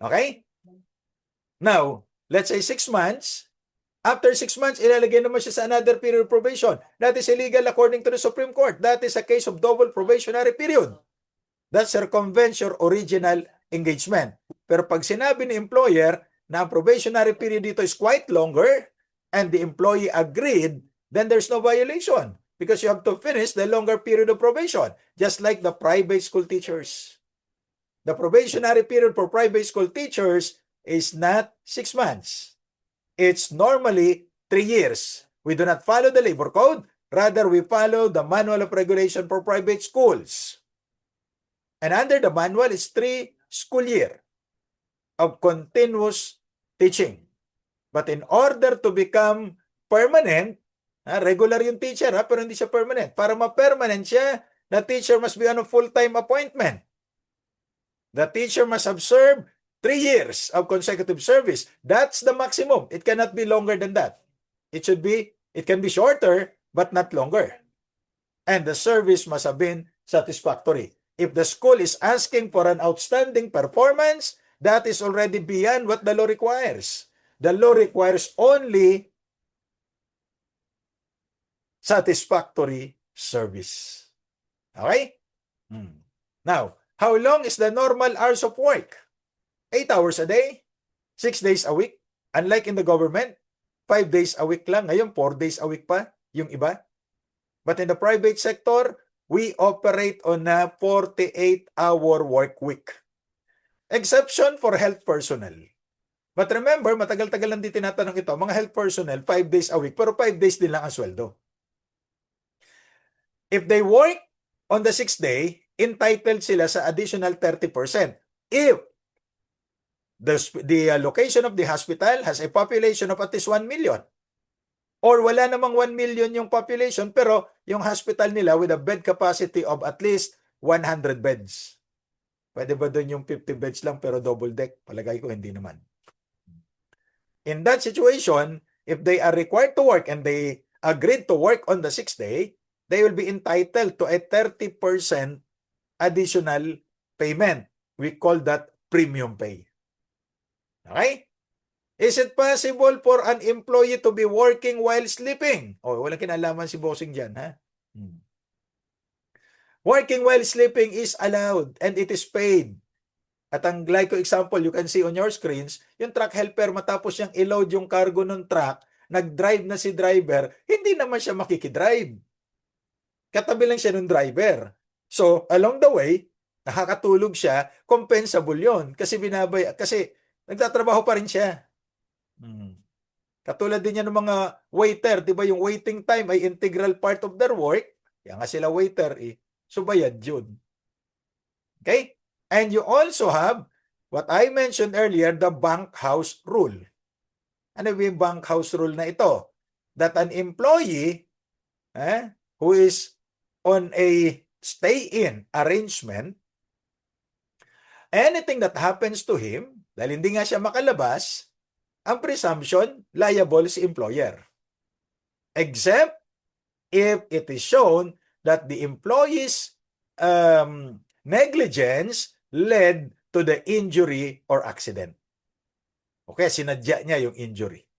Okay? Now, let's say 6 months. After 6 months, ilalagay naman siya sa another period of probation. That is illegal according to the Supreme Court. That is a case of double probationary period. That circumvents your original engagement. Pero pag sinabi ni employer na ang probationary period dito is quite longer and the employee agreed, then there's no violation because you have to finish the longer period of probation, just like the private school teachers. The probationary period for private school teachers is not 6 months. It's normally 3 years. We do not follow the labor code. Rather, we follow the manual of regulation for private schools. And under the manual is 3 school year of continuous teaching. But in order to become permanent, regular yung teacher, pero hindi siya permanent. Para ma-permanent siya, the teacher must be on a full-time appointment. The teacher must have served 3 years of consecutive service. That's the maximum. It cannot be longer than that. It can be shorter, but not longer. And the service must have been satisfactory. If the school is asking for an outstanding performance, that is already beyond what the law requires. The law requires only satisfactory service. Okay? Now, how long is the normal hours of work? 8 hours a day, 6 days a week. Unlike in the government, 5 days a week lang. Ngayon, 4 days a week pa yung iba. But in the private sector, we operate on a 48-hour work week. Exception for health personnel. But remember, matagal-tagal lang din tinatanong ito, mga health personnel, 5 days a week, pero 5 days din lang ang sweldo. If they work on the 6th day, entitled sila sa additional 30%. If the location of the hospital has a population of at least 1 million. Or wala namang 1 million yung population, pero yung hospital nila with a bed capacity of at least 100 beds. Pwede ba doon yung 50 beds lang pero double deck? Palagay ko hindi naman. In that situation, if they are required to work and they agreed to work on the 6th day, they will be entitled to a 30% additional payment. We call that premium pay. Okay? Is it possible for an employee to be working while sleeping? Walang kinalaman si bossing dyan, ha? Working while sleeping is allowed and it is paid. At ang like example, you can see on your screens, yung truck helper matapos siyang i-load yung cargo ng truck, nag-drive na si driver, hindi naman siya makikidrive. Katabi lang siya ng driver. So, along the way, nakakatulog siya, compensable yon kasi nagtatrabaho pa rin siya. Katulad din yan ng mga waiter, di ba yung waiting time ay integral part of their work, kaya nga sila waiter so bayad yun. Okay? And you also have what I mentioned earlier, the bank house rule. Ano yung bank house rule na ito? That an employee who is on a stay-in arrangement, anything that happens to him, dahil hindi nga siya makalabas, ang presumption, liable si employer. Except if it is shown that the employee's negligence led to the injury or accident. Okay, sinadya niya yung injury.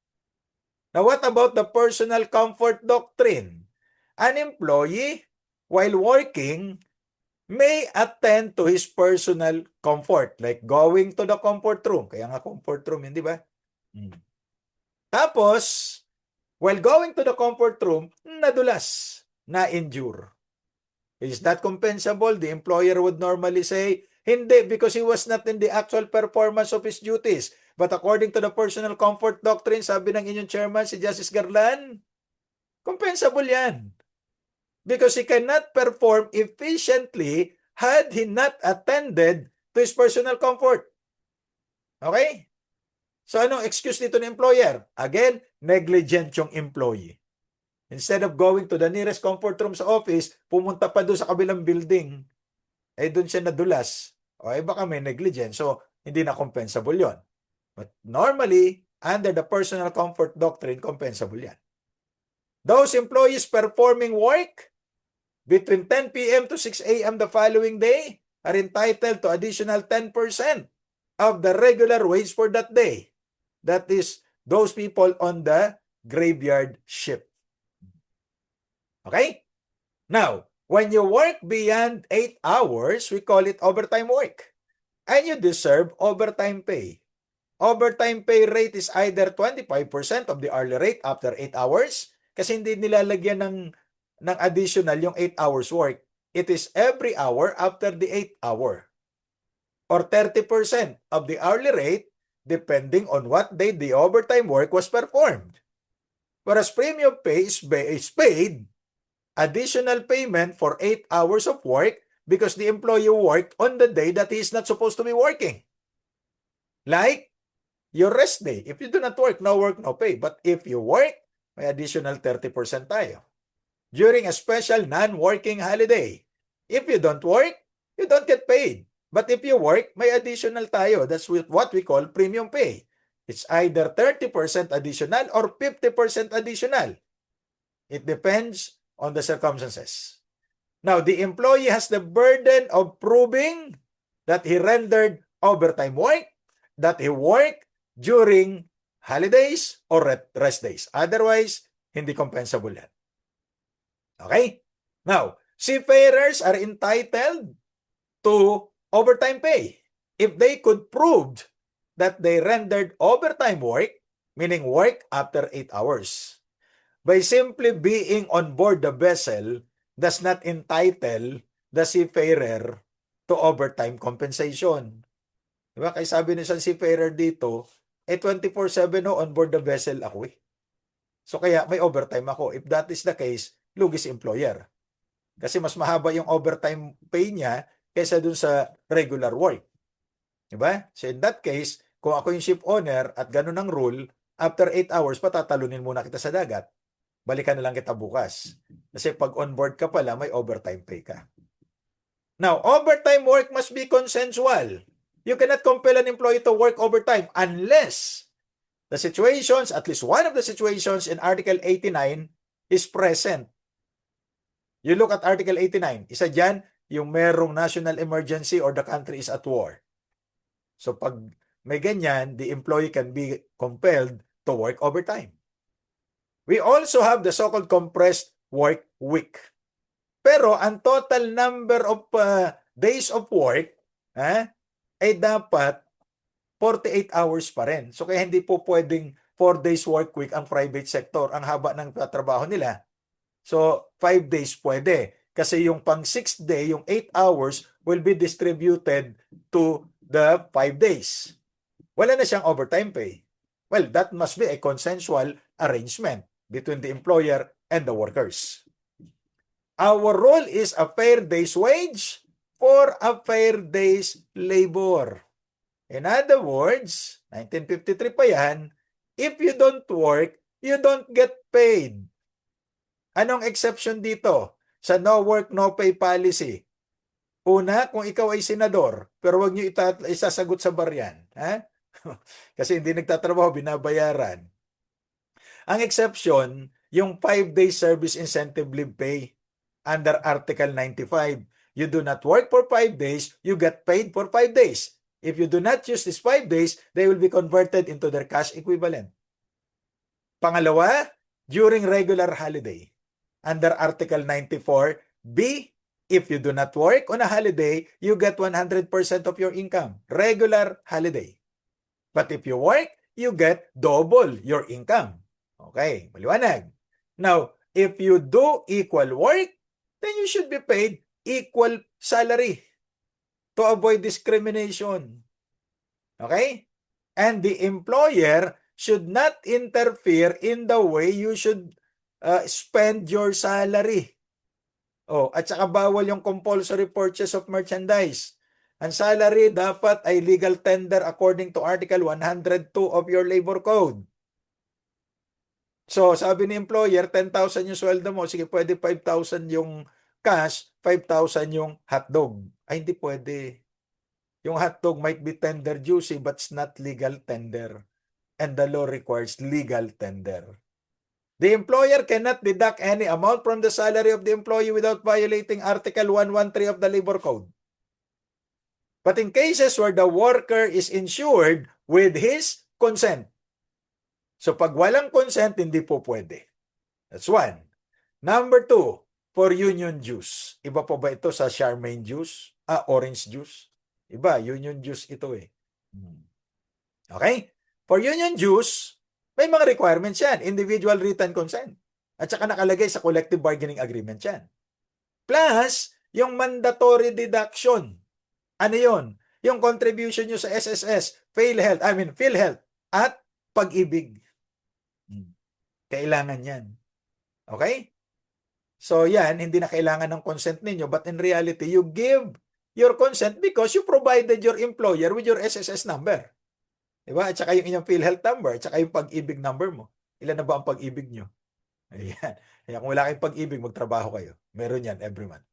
Now, what about the personal comfort doctrine? An employee, while working, may attend to his personal comfort, like going to the comfort room. Kaya nga comfort room, hindi ba? Tapos, while going to the comfort room, nadulas, na-injure. Is that compensable? The employer would normally say, hindi, because he was not in the actual performance of his duties. But according to the personal comfort doctrine, sabi ng inyong chairman, si Justice Garland, compensable yan. Because he cannot perform efficiently had he not attended to his personal comfort. Okay? So anong excuse dito ng employer? Again, negligent yung employee. Instead of going to the nearest comfort room sa office, pumunta pa doon sa kabilang building. Doon siya nadulas. Baka may negligence. So, hindi na compensable yon. But normally, under the personal comfort doctrine, compensable yan. Those employees performing work between 10 p.m. to 6 a.m. the following day are entitled to additional 10% of the regular wage for that day. That is, those people on the graveyard shift. Okay? Now, when you work beyond 8 hours, we call it overtime work. And you deserve overtime pay. Overtime pay rate is either 25% of the hourly rate after 8 hours, kasi hindi nilalagyan ng additional yung 8 hours work. It is every hour after the 8 hour. Or 30% of the hourly rate depending on what day the overtime work was performed. Whereas premium pay is paid additional payment for 8 hours of work because the employee worked on the day that he is not supposed to be working. Like your rest day. If you do not work, no pay. But if you work, may additional 30% tayo. During a special non-working holiday, if you don't work, you don't get paid. But if you work, may additional tayo. That's what we call premium pay. It's either 30% additional or 50% additional. It depends on the circumstances. Now, the employee has the burden of proving that he rendered overtime work, that he worked during holidays or rest days. Otherwise, hindi compensable yan. Okay? Now, seafarers are entitled to overtime pay if they could prove that they rendered overtime work, meaning work after 8 hours. By simply being on board the vessel does not entitle the seafarer to overtime compensation. Diba? Kaya sabi ni isang seafarer dito, 24/7 on board the vessel ako eh. So kaya may overtime ako. If that is the case, lugi si employer. Kasi mas mahaba yung overtime pay niya kaysa dun sa regular work. Diba? So in that case, kung ako yung ship owner at ganun ang rule, after 8 hours, patatalunin muna kita sa dagat. Balikan na lang kita bukas. Kasi pag on board ka pala, may overtime pay ka. Now, overtime work must be consensual. You cannot compel an employee to work overtime unless the situations, at least one of the situations in Article 89 is present. You look at Article 89. Isa dyan, yung merong national emergency or the country is at war. So pag may ganyan, the employee can be compelled to work overtime. We also have the so-called compressed work week. Pero ang total number of days of work ay dapat 48 hours pa rin. So kaya hindi po pwedeng 4 days work week ang private sector. Ang haba ng trabaho nila. So 5 days pwede. Kasi yung pang 6th day, yung 8 hours will be distributed to the 5 days. Wala na siyang overtime pay. Well, that must be a consensual arrangement between the employer and the workers. Our rule is a fair day's wage for a fair day's labor. In other words, 1953 pa yan, if you don't work, you don't get paid. Anong exception dito sa no work, no pay policy? Una, kung ikaw ay senador, pero wag niyo isasagot sa baryan. Kasi hindi nagtatrabaho, binabayaran. Ang exception, yung 5-day service incentive leave pay under Article 95. You do not work for 5 days, you get paid for 5 days. If you do not use these 5 days, they will be converted into their cash equivalent. Pangalawa, during regular holiday. Under Article 94B, if you do not work on a holiday, you get 100% of your income. Regular holiday. But if you work, you get double your income. Okay, maliwanag. Now, if you do equal work, then you should be paid equal salary to avoid discrimination. Okay? And the employer should not interfere in the way you should spend your salary. Oh, at saka bawal yung compulsory purchase of merchandise. Ang salary dapat ay legal tender according to Article 102 of your labor code. So, sabi ni employer, 10,000 yung sweldo mo. Sige, pwede 5,000 yung cash, 5,000 yung hotdog. Ay, hindi pwede. Yung hotdog might be tender juicy but it's not legal tender. And the law requires legal tender. The employer cannot deduct any amount from the salary of the employee without violating Article 113 of the Labor Code. But in cases where the worker is insured with his consent. So pag walang consent, hindi po pwede. That's one. Number two, for union juice. Iba po ba ito sa Charmaine juice? Orange juice? Iba, union juice ito eh. Okay? For union juice, may mga requirements yan. Individual written consent. At saka nakalagay sa collective bargaining agreement yan. Plus, yung mandatory deduction. Ano yun? Yung contribution nyo sa SSS, PhilHealth, at Pag-ibig. Kailangan yan. Okay? So yan, hindi na kailangan ng consent ninyo, but in reality, you give your consent because you provided your employer with your SSS number. Diba? At saka yung inyong PhilHealth number, at saka yung Pag-ibig number mo. Ilan na ba ang Pag-ibig nyo? Ayan. Kaya kung wala kayong Pag-ibig, magtrabaho kayo. Meron yan every month.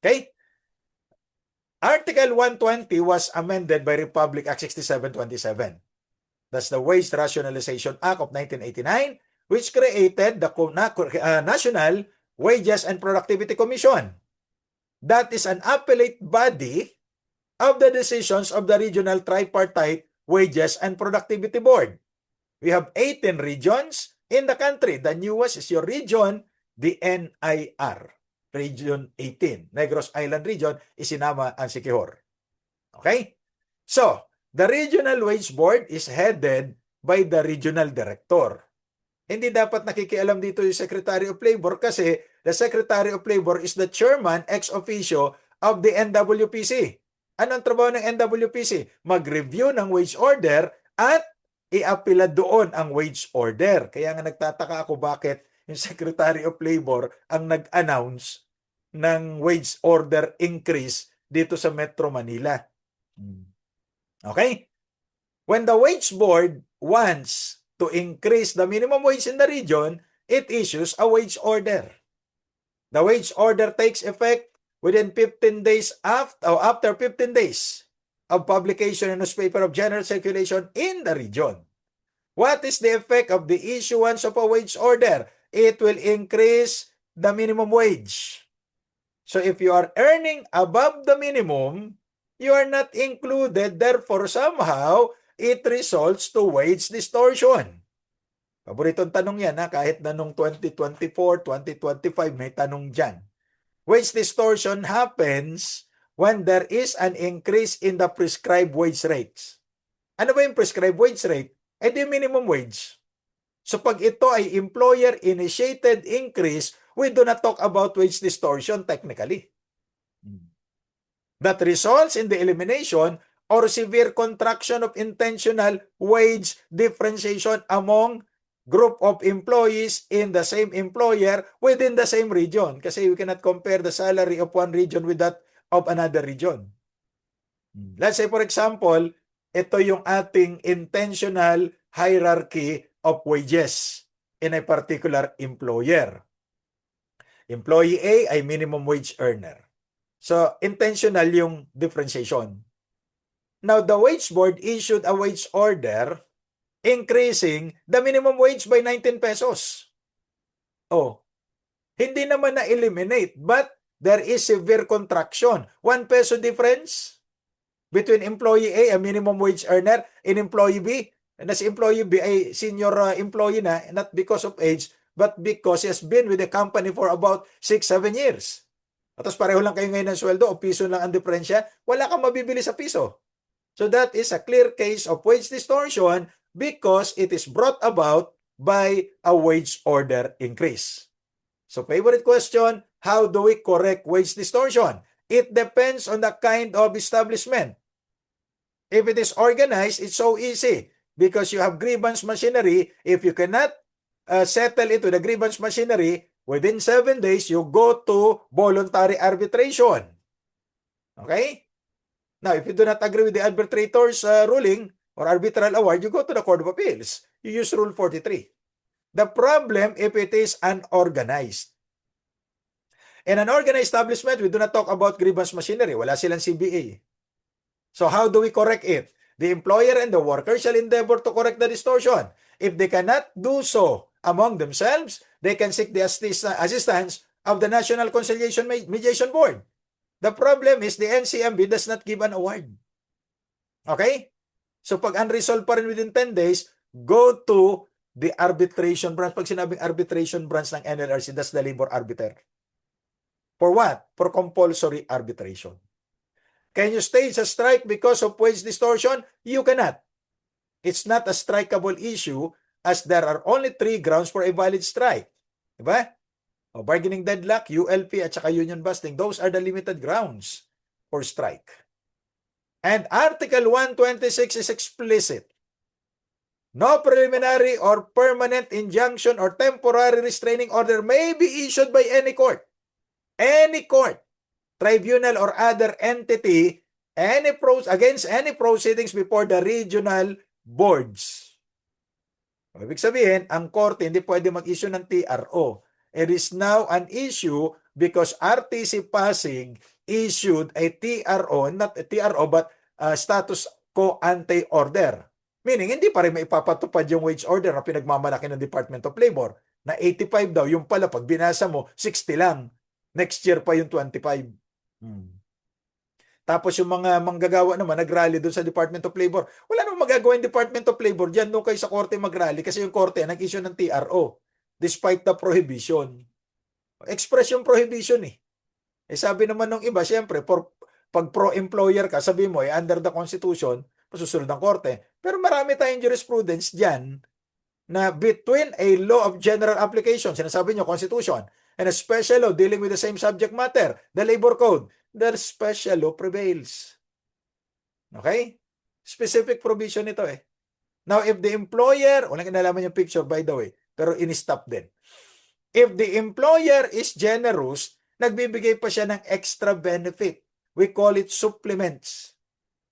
Okay? Article 120 was amended by Republic Act 6727. That's the Wage Rationalization Act of 1989, which created the National Wages and Productivity Commission. That is an appellate body of the decisions of the Regional Tripartite Wages and Productivity Board. We have 18 regions in the country. The newest is your region, the NIR, Region 18. Negros Island Region, isinama ang Siquijor. Okay? So, the Regional Wage Board is headed by the Regional Director. Hindi dapat nakikialam dito yung Secretary of Labor kasi the Secretary of Labor is the chairman ex officio of the NWPC. Anong trabaho ng NWPC? Mag-review ng wage order at i-apila doon ang wage order. Kaya nga nagtataka ako bakit yung Secretary of Labor ang nag-announce ng wage order increase dito sa Metro Manila. Okay? When the wage board wants to increase the minimum wage in the region, it issues a wage order. The wage order takes effect within 15 days after 15 days of publication in newspaper of general circulation in the region. What is the effect of the issuance of a wage order? It will increase the minimum wage. So if you are earning above the minimum, you are not included, therefore somehow, it results to wage distortion. Paboritong tanong yan, kahit na nung 2024, 2025, may tanong dyan. Wage distortion happens when there is an increase in the prescribed wage rates. Ano ba yung prescribed wage rate? Di minimum wage. So pag ito ay employer-initiated increase, we do not talk about wage distortion technically. That results in the elimination or severe contraction of intentional wage differentiation among group of employees in the same employer within the same region. Kasi we cannot compare the salary of one region with that of another region. Let's say for example, ito yung ating intentional hierarchy of wages in a particular employer. Employee A ay minimum wage earner. So, intentional yung differentiation. Now, the wage board issued a wage order increasing the minimum wage by 19 pesos. Hindi naman na-eliminate, but there is severe contraction. 1 peso difference, between employee A, a minimum wage earner, and employee B. Na si employee B ay senior employee na, not because of age, but because he has been with the company for about 6-7 years. At tapos pareho lang kayo ngayon ng sweldo o piso lang ang diferensya, wala kang mabibili sa piso. So that is a clear case of wage distortion because it is brought about by a wage order increase. So favorite question, how do we correct wage distortion? It depends on the kind of establishment. If it is organized, it's so easy because you have grievance machinery. If you cannot settle it with the grievance machinery, within 7 days, you go to voluntary arbitration. Okay? Now, if you do not agree with the arbitrator's ruling or arbitral award, you go to the Court of Appeals. You use Rule 43. The problem if it is unorganized. In an organized establishment, we do not talk about grievance machinery. Wala silang CBA. So how do we correct it? The employer and the worker shall endeavor to correct the distortion. If they cannot do so among themselves, they can seek the assistance of the National Conciliation Mediation Board. The problem is the NCMB does not give an award. Okay? So pag unresolved pa rin within 10 days, go to the arbitration branch. Pag sinabing arbitration branch ng NLRC, that's the labor arbiter. For what? For compulsory arbitration. Can you stage a strike because of wage distortion? You cannot. It's not a strikeable issue as there are only 3 grounds for a valid strike. Diba? O, bargaining deadlock, ULP, at saka union busting. Those are the limited grounds for strike. And Article 126 is explicit. No preliminary or permanent injunction or temporary restraining order may be issued by any court. Any court, tribunal, or other entity against any proceedings before the regional boards. Ibig sabihin, ang korte hindi pwede mag-issue ng TRO. It is now an issue because RTC Pasig issued a TRO, not a TRO, but status quo ante order. Meaning, hindi pa rin maipapatupad yung wage order na pinagmamalaki ng Department of Labor na 85 daw. Yung pala, pag binasa mo, 60 lang. Next year pa yung 25. Tapos yung mga manggagawa naman, nag-rally doon sa Department of Labor. Wala namang magagawa yung Department of Labor dyan, doon kayo sa korte mag-rally kasi yung korte nag-issue ng TRO despite the prohibition. Express yung prohibition eh. Eh sabi naman ng iba, siyempre, pag pro-employer ka, sabi mo, under the Constitution, masusunod ng korte. Pero marami tayong jurisprudence dyan na between a law of general application, sinasabi nyo, Constitution, and a special law dealing with the same subject matter, the Labor Code, the special law prevails. Okay? Specific provision ito eh. Now, if the employer, walang kinalaman yung picture by the way, pero in-stop din. If the employer is generous, nagbibigay pa siya ng extra benefit. We call it supplements.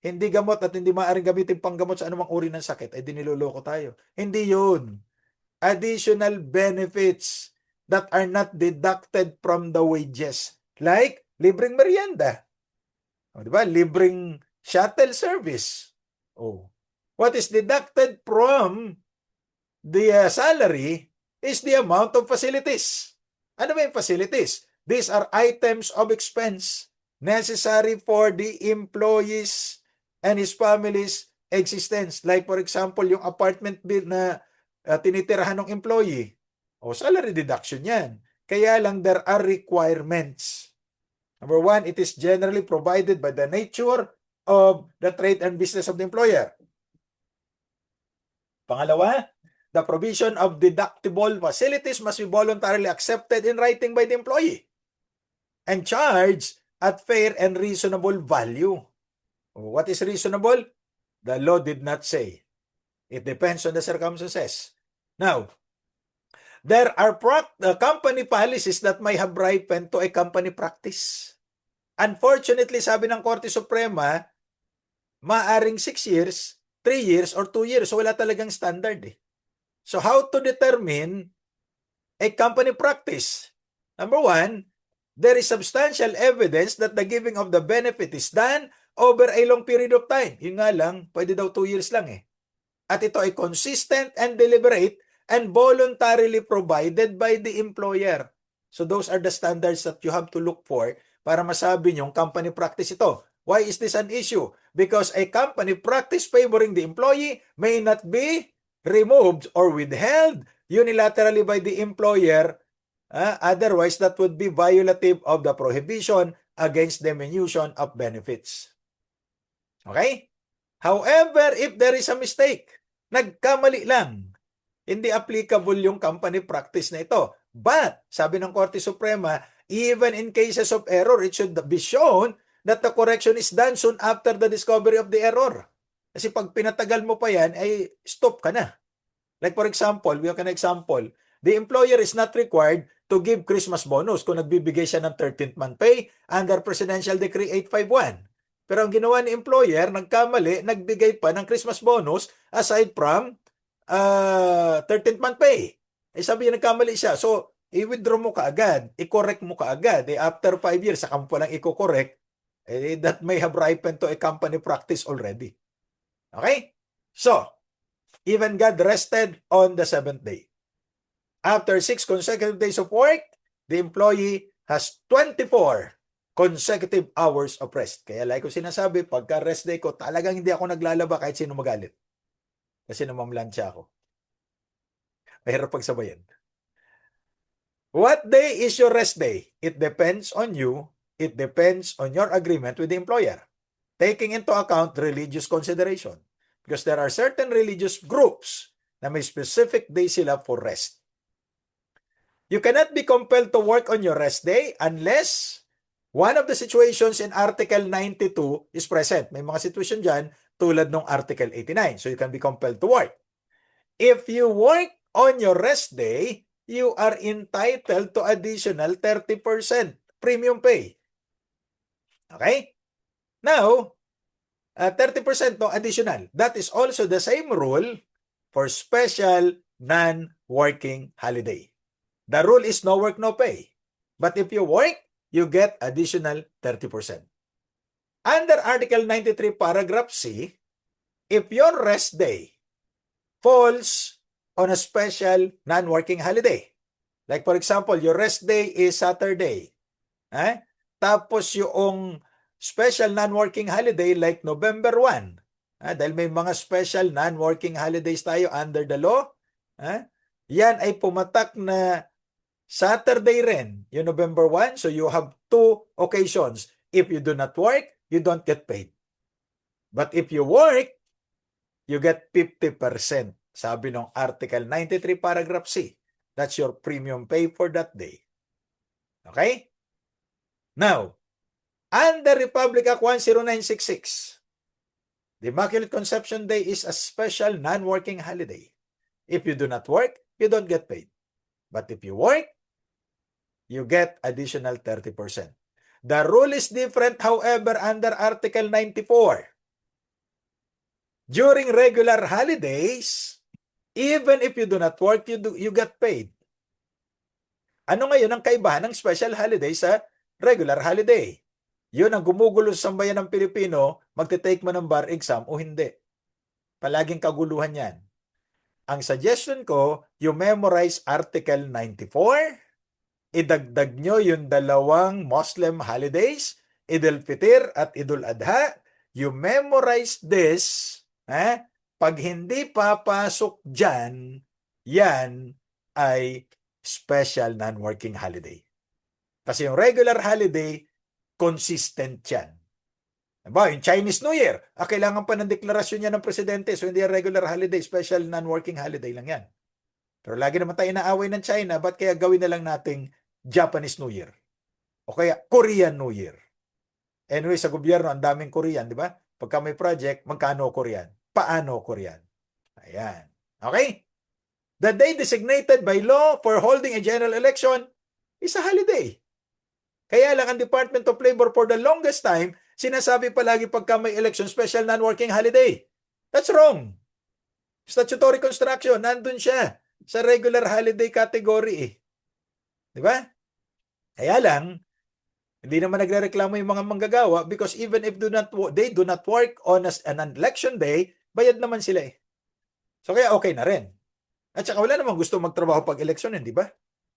Hindi gamot at hindi maaaring gamitin panggamot sa anumang uri ng sakit, ay diniloloko tayo. Hindi yun. Additional benefits that are not deducted from the wages. Like, libreng merienda. O, diba? Libreng shuttle service. Oh. What is deducted from the salary is the amount of facilities. Ano ba yung facilities? These are items of expense necessary for the employees and his family's existence. Like for example, yung apartment bill na tinitirahan ng employee. O salary deduction yan. Kaya lang there are requirements. Number 1, it is generally provided by the nature of the trade and business of the employer. Pangalawa, the provision of deductible facilities must be voluntarily accepted in writing by the employee and charged at fair and reasonable value. What is reasonable? The law did not say. It depends on the circumstances. Now, there are company policies that may have ripened to a company practice. Unfortunately, sabi ng Korte Suprema, maaring 6 years, 3 years, or 2 years. So wala talagang standard eh. So how to determine a company practice? Number 1, there is substantial evidence that the giving of the benefit is done over a long period of time. Yun nga lang, pwede daw 2 years lang eh. At ito ay consistent and deliberate and voluntarily provided by the employer. So those are the standards that you have to look for para masabi nyong company practice ito. Why is this an issue? Because a company practice favoring the employee may not be removed or withheld unilaterally by the employer. Otherwise, that would be violative of the prohibition against diminution of benefits. Okay? However, if there is a mistake, nagkamali lang, hindi applicable yung company practice na ito. But, sabi ng Korte Suprema, even in cases of error, it should be shown that the correction is done soon after the discovery of the error. Kasi pag pinatagal mo pa yan, ay stop ka na. Like for example, we have an example, the employer is not required to give Christmas bonus kung nagbibigay siya ng 13th month pay under Presidential Decree 851. Pero ang ginawa ni employer, nagkamali, nagbigay pa ng Christmas bonus aside from 13th month pay. Sabi niya, nagkamali siya. So, i-withdraw mo kaagad, i-correct mo kaagad. After 5 years, saka mo palang i-correct, that may have ripened to a company practice already. Okay? So, even God rested on the 7th day. After 6 consecutive days of work, the employee has 24 consecutive hours of rest. Kaya like ko sinasabi, pagka rest day ko, talagang hindi ako naglalaba kahit sino magalit. Kasi namamlansya ako. Mahirap pagsabayan. What day is your rest day? It depends on you. It depends on your agreement with the employer. Taking into account religious consideration. Because there are certain religious groups na may specific day sila for rest. You cannot be compelled to work on your rest day unless one of the situations in Article 92 is present. May mga situation dyan tulad ng Article 89. So you can be compelled to work. If you work on your rest day, you are entitled to additional 30% premium pay. Okay? Now, 30% no additional. That is also the same rule for special non-working holiday. The rule is no work, no pay. But if you work, you get additional 30%. Under Article 93, Paragraph C, if your rest day falls on a special non-working holiday, like for example, your rest day is Saturday, tapos yung special non-working holiday like November 1, dahil may mga special non-working holidays tayo under the law, yan ay pumatak na Saturday rin, yung November 1, so you have 2 occasions. If you do not work, you don't get paid. But if you work, you get 50%. Sabi ng Article 93, Paragraph C. That's your premium pay for that day. Okay? Now, under Republic Act 10966, the Immaculate Conception Day is a special non-working holiday. If you do not work, you don't get paid. But if you work, you get additional 30%. The rule is different, however, under Article 94. During regular holidays, even if you do not work, you get paid. Ano ngayon ang kaibahan ng special holiday sa regular holiday? Yun ang gumugulo sa sambayan ng Pilipino, magte-take mo ng bar exam o hindi. Palaging kaguluhan yan. Ang suggestion ko, you memorize Article 94, idagdag nyo yung dalawang Muslim holidays, Idul Fitr at Idul Adha. You memorize this. Pag hindi papasok dyan, yan ay special non-working holiday. Kasi yung regular holiday, consistent yan. Diba? Yung Chinese New Year, kailangan pa ng deklarasyon niya ng presidente, so hindi yung regular holiday, special non-working holiday lang yan. Pero lagi naman tayo inaaway ng China, ba't kaya gawin na lang nating Japanese New Year? O kaya Korean New Year? Anyway, sa gobyerno, ang daming Korean, di ba? Pagka may project, magkano Korean? Paano Korean? Ayan. Okay? The day designated by law for holding a general election is a holiday. Kaya lang ang Department of Labor for the longest time, sinasabi palagi pagka may election, special non-working holiday. That's wrong. Statutory construction, nandun siya sa regular holiday category. Di ba? Kaya lang, hindi naman nagrereklamo yung mga manggagawa because even if they do not work on an election day, bayad naman sila eh. So kaya okay na rin. At saka wala namang gusto magtrabaho pag election, di ba?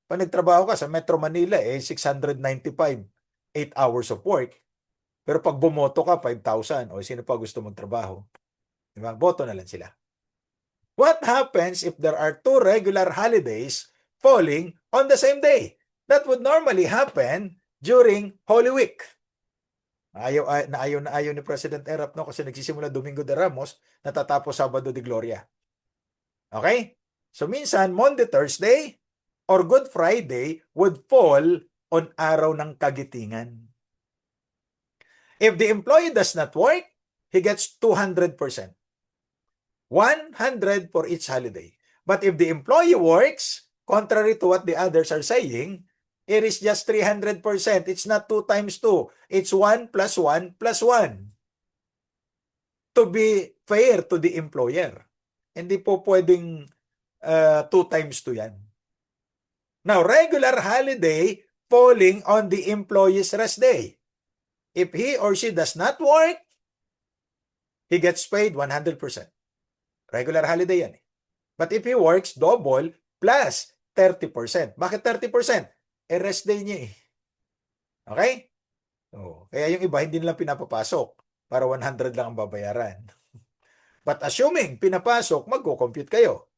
Pag nagtrabaho ka sa Metro Manila, 695, 8 hours of work. Pero pag bumoto ka, 5,000. O sino pa gusto magtrabaho? Diba? Boto na lang sila. What happens if there are 2 regular holidays falling on the same day? That would normally happen during Holy Week. Ayaw ni President Erap, no? Kasi nagsisimula Domingo de Ramos, natatapos Sabado de Gloria. Okay? So minsan, Monday, Thursday, or Good Friday would fall on araw ng kagitingan. If the employee does not work, he gets 200%. 100 for each holiday. But if the employee works, contrary to what the others are saying, it is just 300%. It's not 2 times 2. It's 1 plus 1 plus 1. To be fair to the employer. Hindi po pwedeng 2 times 2 yan. Now, regular holiday falling on the employee's rest day. If he or she does not work, he gets paid 100%. Regular holiday yan. But if he works, double plus 30%. Bakit 30%? Rest day niya eh. Okay? So, kaya yung iba hindi nila pinapapasok para 100 lang ang babayaran. But assuming pinapasok, magko-compute kayo.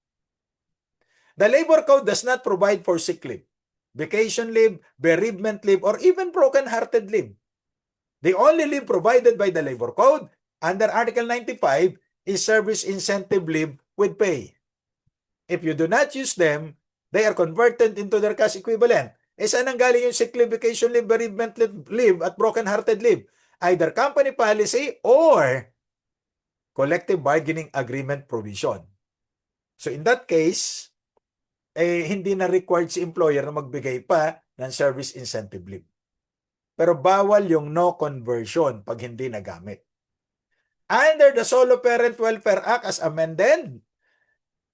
The labor code does not provide for sick leave, vacation leave, bereavement leave, or even broken-hearted leave. The only leave provided by the labor code under Article 95 is service incentive leave with pay. If you do not use them, they are converted into their cash equivalent. Saan ang galing yung sick leave, vacation leave, bereavement leave, at broken-hearted leave? Either company policy or collective bargaining agreement provision. So in that case, hindi na required si employer na magbigay pa ng service incentive leave. Pero bawal yung no conversion pag hindi nagamit. Under the Solo Parent Welfare Act as amended,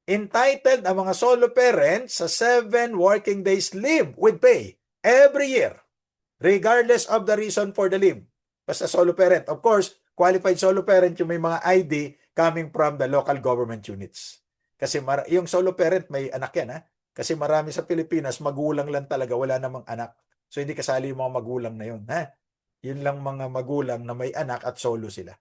entitled ang mga solo parents sa 7 working days leave with pay every year, regardless of the reason for the leave. Basta solo parent. Of course, qualified solo parent yung may mga ID coming from the local government units. Kasi yung solo parent may anak yan, ha? Kasi marami sa Pilipinas, magulang lang talaga, wala namang anak. So hindi kasali yung mga magulang na yun, ha? Yun lang mga magulang na may anak at solo sila.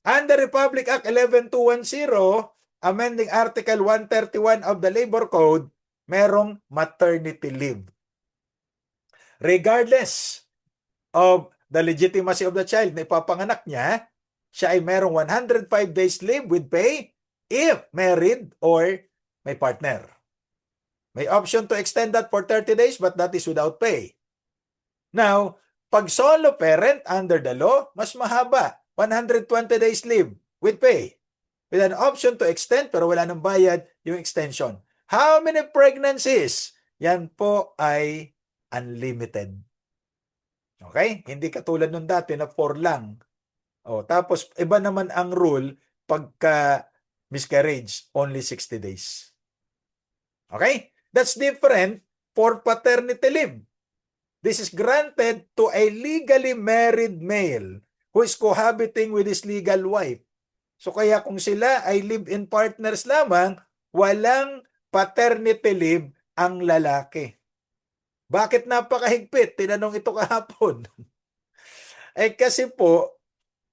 Under Republic Act 11210, amending Article 131 of the Labor Code, merong maternity leave. Regardless of the legitimacy of the child na ipapanganak niya, siya ay merong 105 days leave with pay if married or may partner. May option to extend that for 30 days but that is without pay. Now, pag solo parent under the law, mas mahaba. 120 days leave with pay. With an option to extend pero wala nang bayad yung extension. How many pregnancies? Yan po ay unlimited. Okay? Hindi katulad nung dati na 4 lang. O, tapos iba naman ang rule pagka miscarriage, only 60 days. Okay? That's different for paternity leave. This is granted to a legally married male who is cohabiting with his legal wife. So kaya kung sila ay live-in partners lamang, walang paternity leave ang lalaki. Bakit napakahigpit? Tinanong ito kahapon. Kasi po,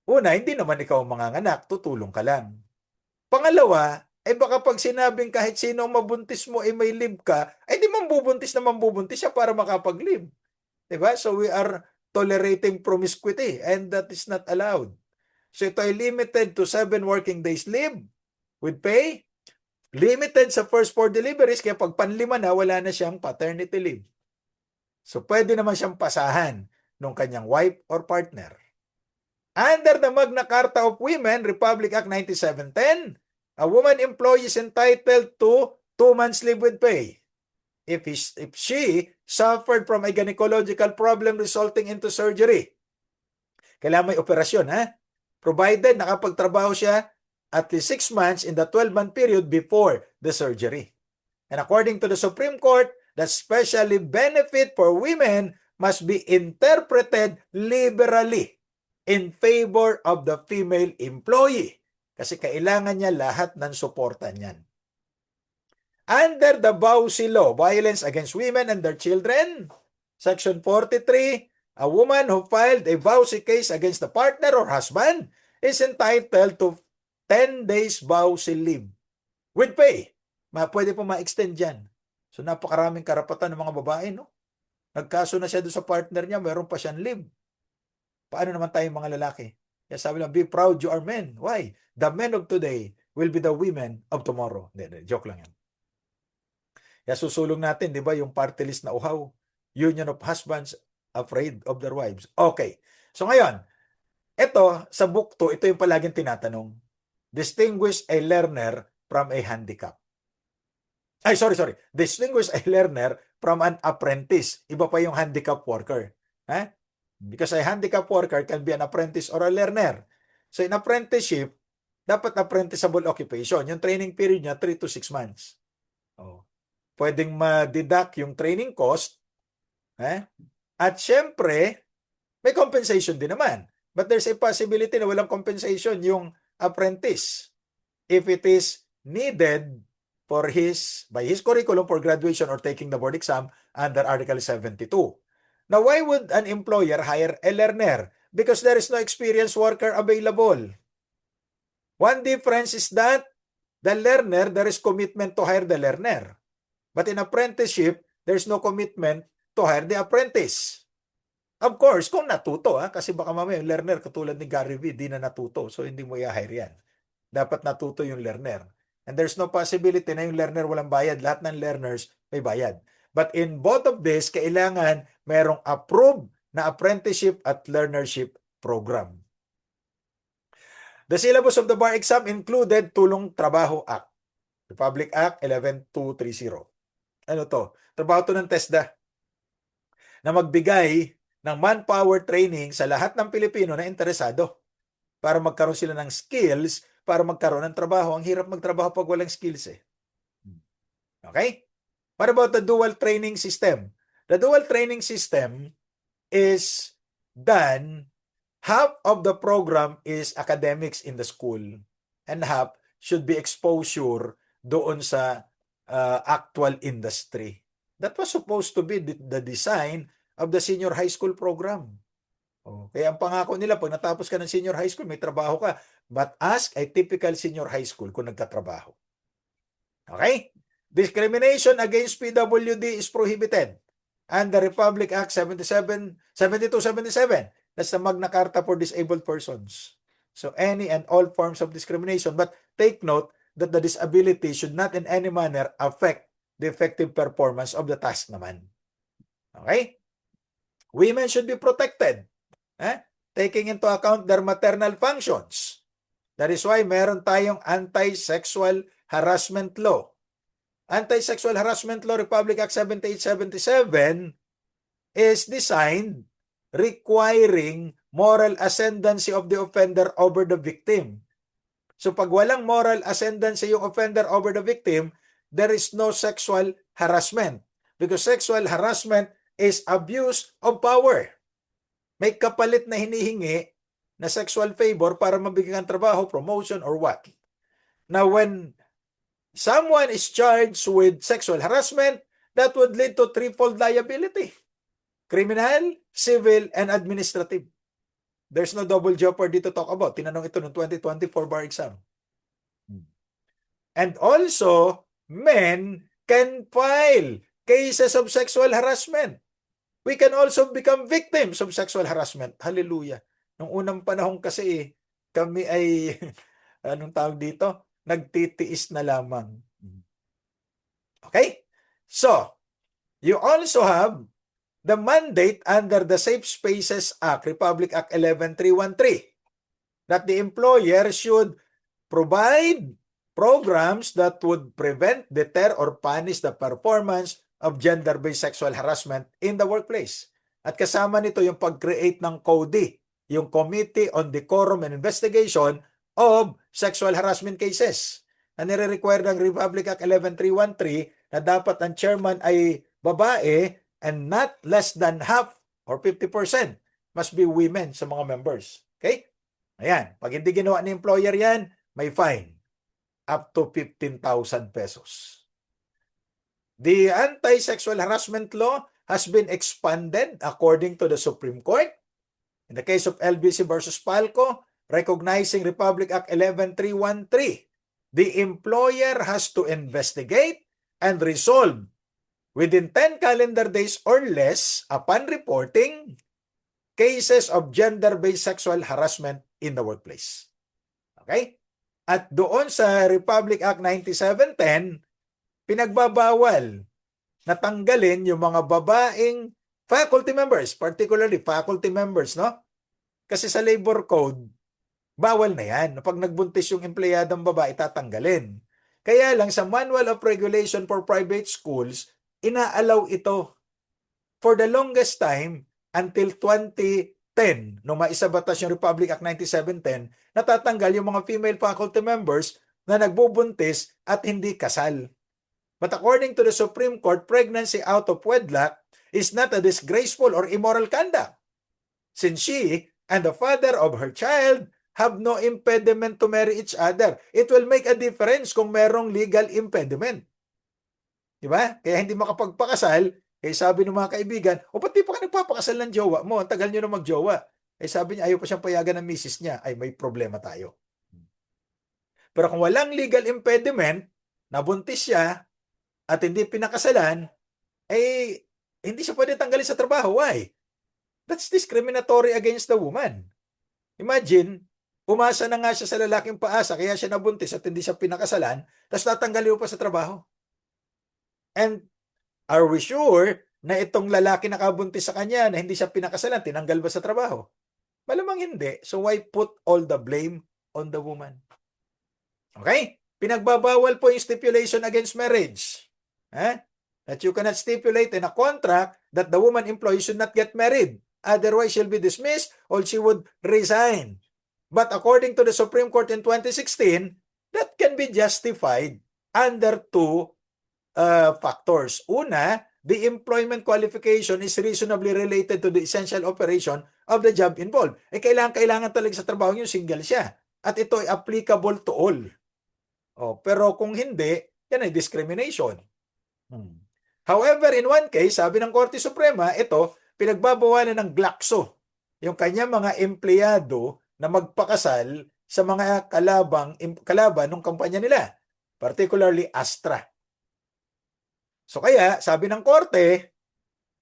una, hindi naman ikaw manganganak, tutulong ka lang. Pangalawa, baka pag sinabing kahit sino mabuntis mo may leave ka, di mambubuntis na mambubuntis siya para makapag-leave. Diba? So we are tolerating promiscuity and that is not allowed. So ito ay limited to 7 working days leave with pay. Limited sa first 4 deliveries, kaya pag panlima na, wala na siyang paternity leave. So pwede naman siyang pasahan ng kanyang wife or partner. Under the Magna Carta of Women, Republic Act 9710, a woman employee is entitled to 2 months leave with pay. If she suffered from a gynecological problem resulting into surgery. Kailangan may operasyon, ha? Provided nakapagtrabaho siya at least 6 months in the 12-month period before the surgery. And according to the Supreme Court, the special leave benefit for women must be interpreted liberally in favor of the female employee. Kasi kailangan niya lahat ng suporta niyan. Under the Bausi Law, Violence Against Women and Their Children, Section 43, A woman who filed a vowsy case against the partner or husband is entitled to 10 days vowsy leave with pay. Pwede po ma-extend yan. So napakaraming karapatan ng mga babae, no? Nagkaso na siya doon sa partner niya, meron pa siyang leave. Paano naman tayong mga lalaki? Kaya sabi lang, be proud you are men. Why? The men of today will be the women of tomorrow. Hindi, joke lang yan. Kaya susulong natin, di ba, yung party list na uhaw. Union of husbands afraid of their wives. Okay. So ngayon, ito, sa book 2, ito yung palaging tinatanong. Distinguish a learner from a handicap. Ay, sorry. Distinguish a learner from an apprentice. Iba pa yung handicap worker. Because a handicap worker can be an apprentice or a learner. So in apprenticeship, dapat apprenticeable occupation. Yung training period niya, 3 to 6 months. Pwedeng ma-deduct yung training cost. At syempre, may compensation din naman. But there's a possibility na walang compensation yung apprentice if it is needed for by his curriculum for graduation or taking the board exam under Article 72. Now, why would an employer hire a learner? Because there is no experienced worker available. One difference is that the learner, there is commitment to hire the learner. But in apprenticeship, there's no commitment to hire the apprentice. Of course, kung natuto, kasi baka mamaya yung learner, katulad ni Gary Vee, di na natuto. So, hindi mo i-hire yan. Dapat natuto yung learner. And there's no possibility na yung learner walang bayad. Lahat ng learners may bayad. But in both of this, kailangan merong approved na apprenticeship at learnership program. The syllabus of the bar exam included Tulong Trabaho Act. Republic Act 11230. Ano to? Trabaho to ng TESDA na magbigay ng manpower training sa lahat ng Pilipino na interesado para magkaroon sila ng skills para magkaroon ng trabaho. Ang hirap magtrabaho pag walang skills eh. Okay? What about the dual training system? The dual training system is done, half of the program is academics in the school and half should be exposure doon sa actual industry. That was supposed to be the design of the senior high school program. Kaya ang pangako nila, pag natapos ka ng senior high school, may trabaho ka. But ask a typical senior high school kung nagkatrabaho. Okay? Discrimination against PWD is prohibited. Under Republic Act 7277. That's the Magna Carta for Disabled Persons. So any and all forms of discrimination. But take note that the disability should not in any manner affect the effective performance of the task naman. Okay? Women should be protected. Taking into account their maternal functions. That is why meron tayong anti-sexual harassment law. Anti-sexual harassment law, Republic Act 7877, is designed requiring moral ascendancy of the offender over the victim. So pag walang moral ascendancy yung offender over the victim, there is no sexual harassment. Because sexual harassment is abuse of power. May kapalit na hinihingi na sexual favor para mabigyan ng trabaho, promotion, or what. Now, when someone is charged with sexual harassment, that would lead to threefold liability. Criminal, civil, and administrative. There's no double jeopardy to talk about. Tinanong ito ng 2024 bar exam. And also, men can file cases of sexual harassment. We can also become victims of sexual harassment. Hallelujah. Nung unang panahon kasi, kami ay, anong tawag dito? Nagtitiis na lamang. Okay? So, you also have the mandate under the Safe Spaces Act, Republic Act 11313, that the employer should provide programs that would prevent, deter, or punish the performance of gender-based sexual harassment in the workplace. At kasama nito yung pag-create ng CODI, yung Committee on Decorum and Investigation of Sexual Harassment Cases. Na nire-require ng Republic Act 11313 na dapat ang chairman ay babae and not less than half or 50% must be women sa mga members. Okay? Ayan. Pag hindi ginawa ni employer yan, may fine up to 15,000 pesos. The anti-sexual harassment law has been expanded according to the Supreme Court. In the case of LBC versus Palco, recognizing Republic Act 11313, the employer has to investigate and resolve within 10 calendar days or less upon reporting cases of gender-based sexual harassment in the workplace. Okay? At doon sa Republic Act 9710, pinagbabawal na tanggalin yung mga babaeng faculty members, particularly faculty members, no? Kasi sa labor code, bawal na yan. Pag nagbuntis yung empleyadong babae, tatanggalin. Kaya lang sa Manual of Regulation for Private Schools, inaalaw ito for the longest time until 2010, nung maisabatas yung Republic Act 9710, natatanggal yung mga female faculty members na nagbubuntis at hindi kasal. But according to the Supreme Court, pregnancy out of wedlock is not a disgraceful or immoral conduct, since she and the father of her child have no impediment to marry each other. It will make a difference kung merong legal impediment. Diba? Kaya hindi makapagpakasal, sabi ng mga kaibigan, o ba't di pa ka nagpapakasal ng jowa mo? Ang tagal nyo na magjowa. Sabi niya, ayaw pa siyang payagan ng misis niya. Ay, may problema tayo. Pero kung walang legal impediment, nabuntis siya, at hindi pinakasalan, hindi siya pwede tanggalin sa trabaho. Why? That's discriminatory against the woman. Imagine, umasa na nga siya sa lalaking paasa, kaya siya nabuntis at hindi siya pinakasalan, tapos tatanggalin pa sa trabaho. And are we sure na itong lalaki nakabuntis sa kanya na hindi siya pinakasalan, tinanggal ba sa trabaho? Malamang hindi. So why put all the blame on the woman? Okay? Pinagbabawal po yung stipulation against marriage. That you cannot stipulate in a contract that the woman employee should not get married. Otherwise, she'll be dismissed or she would resign. But according to the Supreme Court in 2016, that can be justified under two factors. Una, the employment qualification is reasonably related to the essential operation of the job involved. Kailangan talaga sa trabaho yung single siya. At ito ay applicable to all. Pero kung hindi, yan ay discrimination. However, in one case, sabi ng Korte Suprema, ito, pinagbabawalan ng Glaxo, yung kanyang mga empleyado na magpakasal sa mga kalaban ng kampanya nila, particularly Astra. So kaya, sabi ng Korte,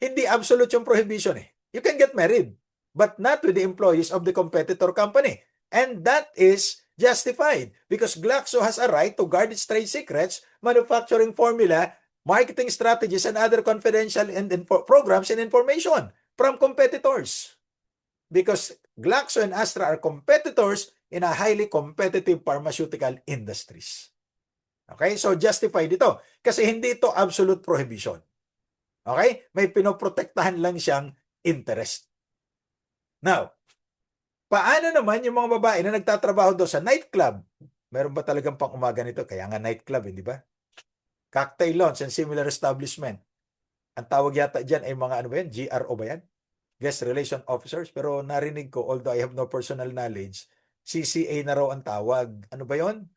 hindi absolute yung prohibition. You can get married, but not with the employees of the competitor company. And that is justified because Glaxo has a right to guard its trade secrets, manufacturing formula, marketing strategies, and other confidential programs and information from competitors. Because Glaxo and Astra are competitors in a highly competitive pharmaceutical industries. Okay? So justified ito. Kasi hindi ito absolute prohibition. Okay? May pinoprotektahan lang siyang interest. Now, paano naman yung mga babae na nagtatrabaho doon sa nightclub? Meron ba talagang pang-umaga nito? Kaya nga nightclub, hindi ba? Cocktail lounge and similar establishment. Ang tawag yata dyan ay mga ano ba yan? GRO ba yan? Guest Relation Officers. Pero narinig ko, although I have no personal knowledge, CCA na raw ang tawag. Ano ba yon?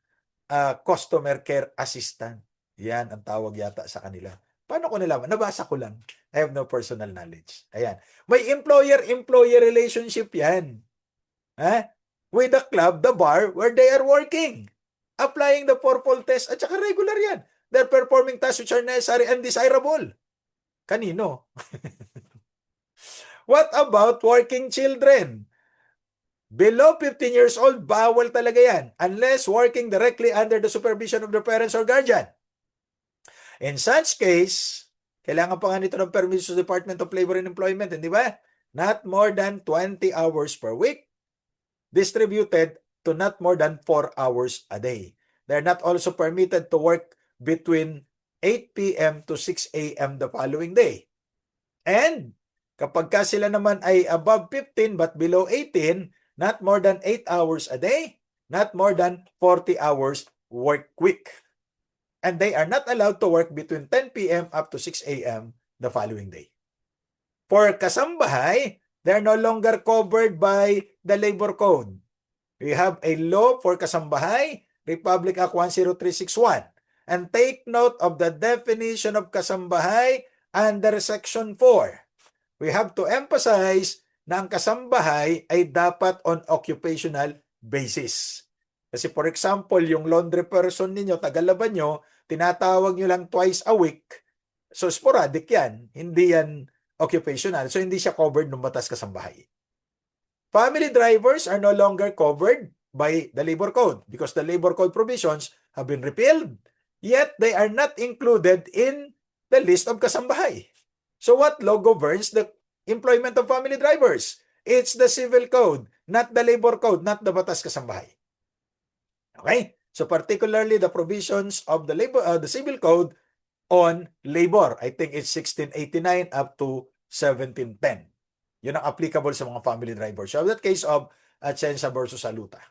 Customer Care Assistant. Yan ang tawag yata sa kanila. Paano ko nalaman? Nabasa ko lang. I have no personal knowledge. Ayan. May employer-employee relationship yan. With the club, the bar, where they are working. Applying the fourfold test at saka regular yan. They're performing tasks which are necessary and desirable. Kanino? What about working children? Below 15 years old, bawal talaga yan unless working directly under the supervision of the parents or guardian. In such case, kailangan pa nga nito ng permission sa Department of Labor and Employment, hindi ba? Not more than 20 hours per week, distributed to not more than 4 hours a day. They're not also permitted to work between 8 p.m. to 6 a.m. the following day. And kapag ka sila naman ay above 15 but below 18, not more than 8 hours a day, not more than 40 hours work week. And they are not allowed to work between 10 p.m. up to 6 a.m. the following day. For kasambahay, they are no longer covered by the labor code. We have a law for kasambahay, Republic Act 10361. And take note of the definition of kasambahay under Section 4. We have to emphasize na ang kasambahay ay dapat on occupational basis. Kasi for example, yung laundry person ninyo, tagalaban nyo, tinatawag nyo lang twice a week. So sporadic yan. Hindi yan occupational. So hindi siya covered ng batas kasambahay. Family drivers are no longer covered by the labor code because the labor code provisions have been repealed. Yet they are not included in the list of kasambahay. So what law governs the employment of family drivers? It's the civil code, not the labor code, not the batas kasambahay. Okay? So particularly the provisions of the civil code on labor. I think it's 1689 up to 1710. Yun ang applicable sa mga family drivers. So that case of Atienza versus Saluta.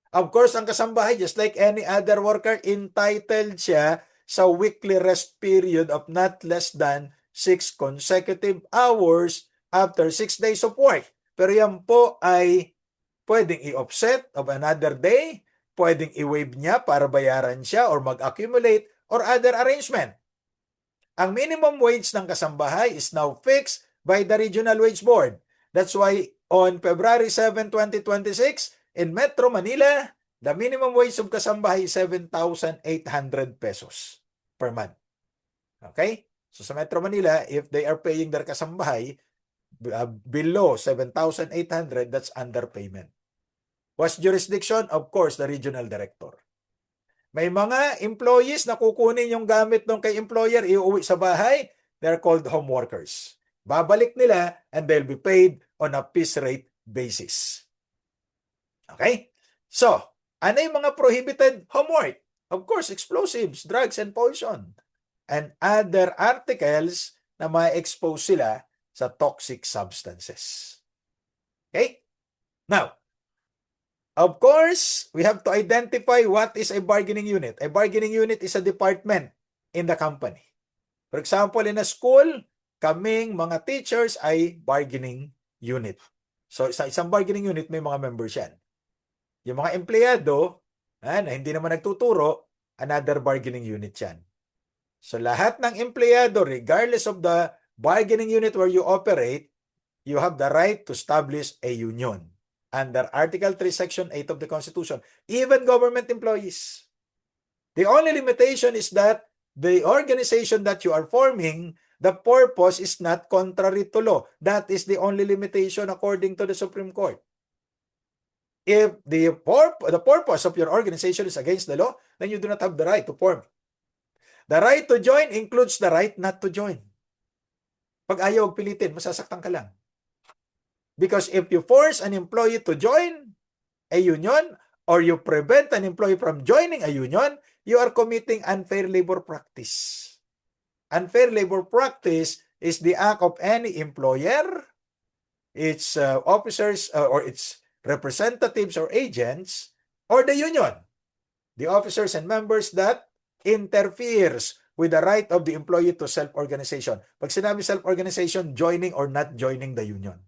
Of course, ang kasambahay, just like any other worker, entitled siya sa weekly rest period of not less than 6 consecutive hours after 6 days of work. Pero yan po ay pwedeng i-offset of another day, pwedeng i-waive niya para bayaran siya or mag-accumulate or other arrangement. Ang minimum wage ng kasambahay is now fixed by the Regional Wage Board. That's why on February 7, 2026, in Metro Manila, the minimum wage of kasambahay is 7,800 pesos per month. Okay? So sa Metro Manila, if they are paying their kasambahay below 7,800, that's underpayment. What's jurisdiction? Of course, the regional director. May mga employees na kukunin yung gamit ng kay employer, iuwi sa bahay, they're called home workers. Babalik nila and they'll be paid on a piece rate basis. Okay? So, ano yung mga prohibited homework? Of course, explosives, drugs, and poison. And other articles na ma-expose sila sa toxic substances. Okay? Now, of course, we have to identify what is a bargaining unit. A bargaining unit is a department in the company. For example, in a school, kaming mga teachers ay bargaining unit. So, sa isang bargaining unit, may mga members yan. Yung mga empleyado na hindi naman nagtuturo, another bargaining unit yan. So, lahat ng empleyado, regardless of the bargaining unit where you operate, you have the right to establish a union under Article 3, Section 8 of the Constitution. Even government employees. The only limitation is that the organization that you are forming, the purpose is not contrary to law. That is the only limitation according to the Supreme Court. If the purpose of your organization is against the law, then you do not have the right to form. The right to join includes the right not to join. Pag ayaw pilitin, masasaktan ka lang. Because if you force an employee to join a union or you prevent an employee from joining a union, you are committing unfair labor practice. Unfair labor practice is the act of any employer, its officers or its representatives or agents, or the union, the officers and members that interferes with the right of the employee to self-organization. Pag sinabi self-organization, joining or not joining the union.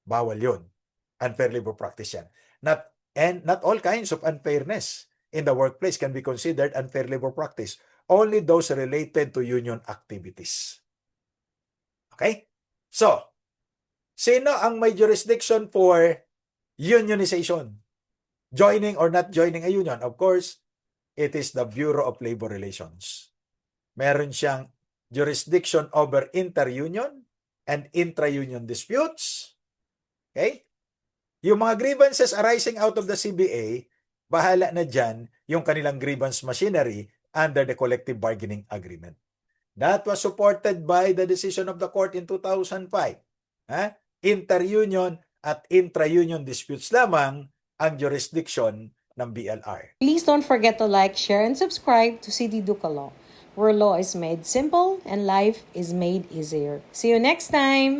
Bawal yun. Unfair labor practice yan. Not all kinds of unfairness in the workplace can be considered unfair labor practice. Only those related to union activities. Okay? So, sino ang may jurisdiction for unionization? Joining or not joining a union? Of course, it is the Bureau of Labor Relations. Meron siyang jurisdiction over inter-union and intra-union disputes. Okay? Yung mga grievances arising out of the CBA, bahala na dyan yung kanilang grievance machinery under the collective bargaining agreement. That was supported by the decision of the court in 2005. Inter-union at intra-union disputes lamang ang jurisdiction ng BLR. Please don't forget to like, share, and subscribe to CD Duca Law, where law is made simple and life is made easier. See you next time!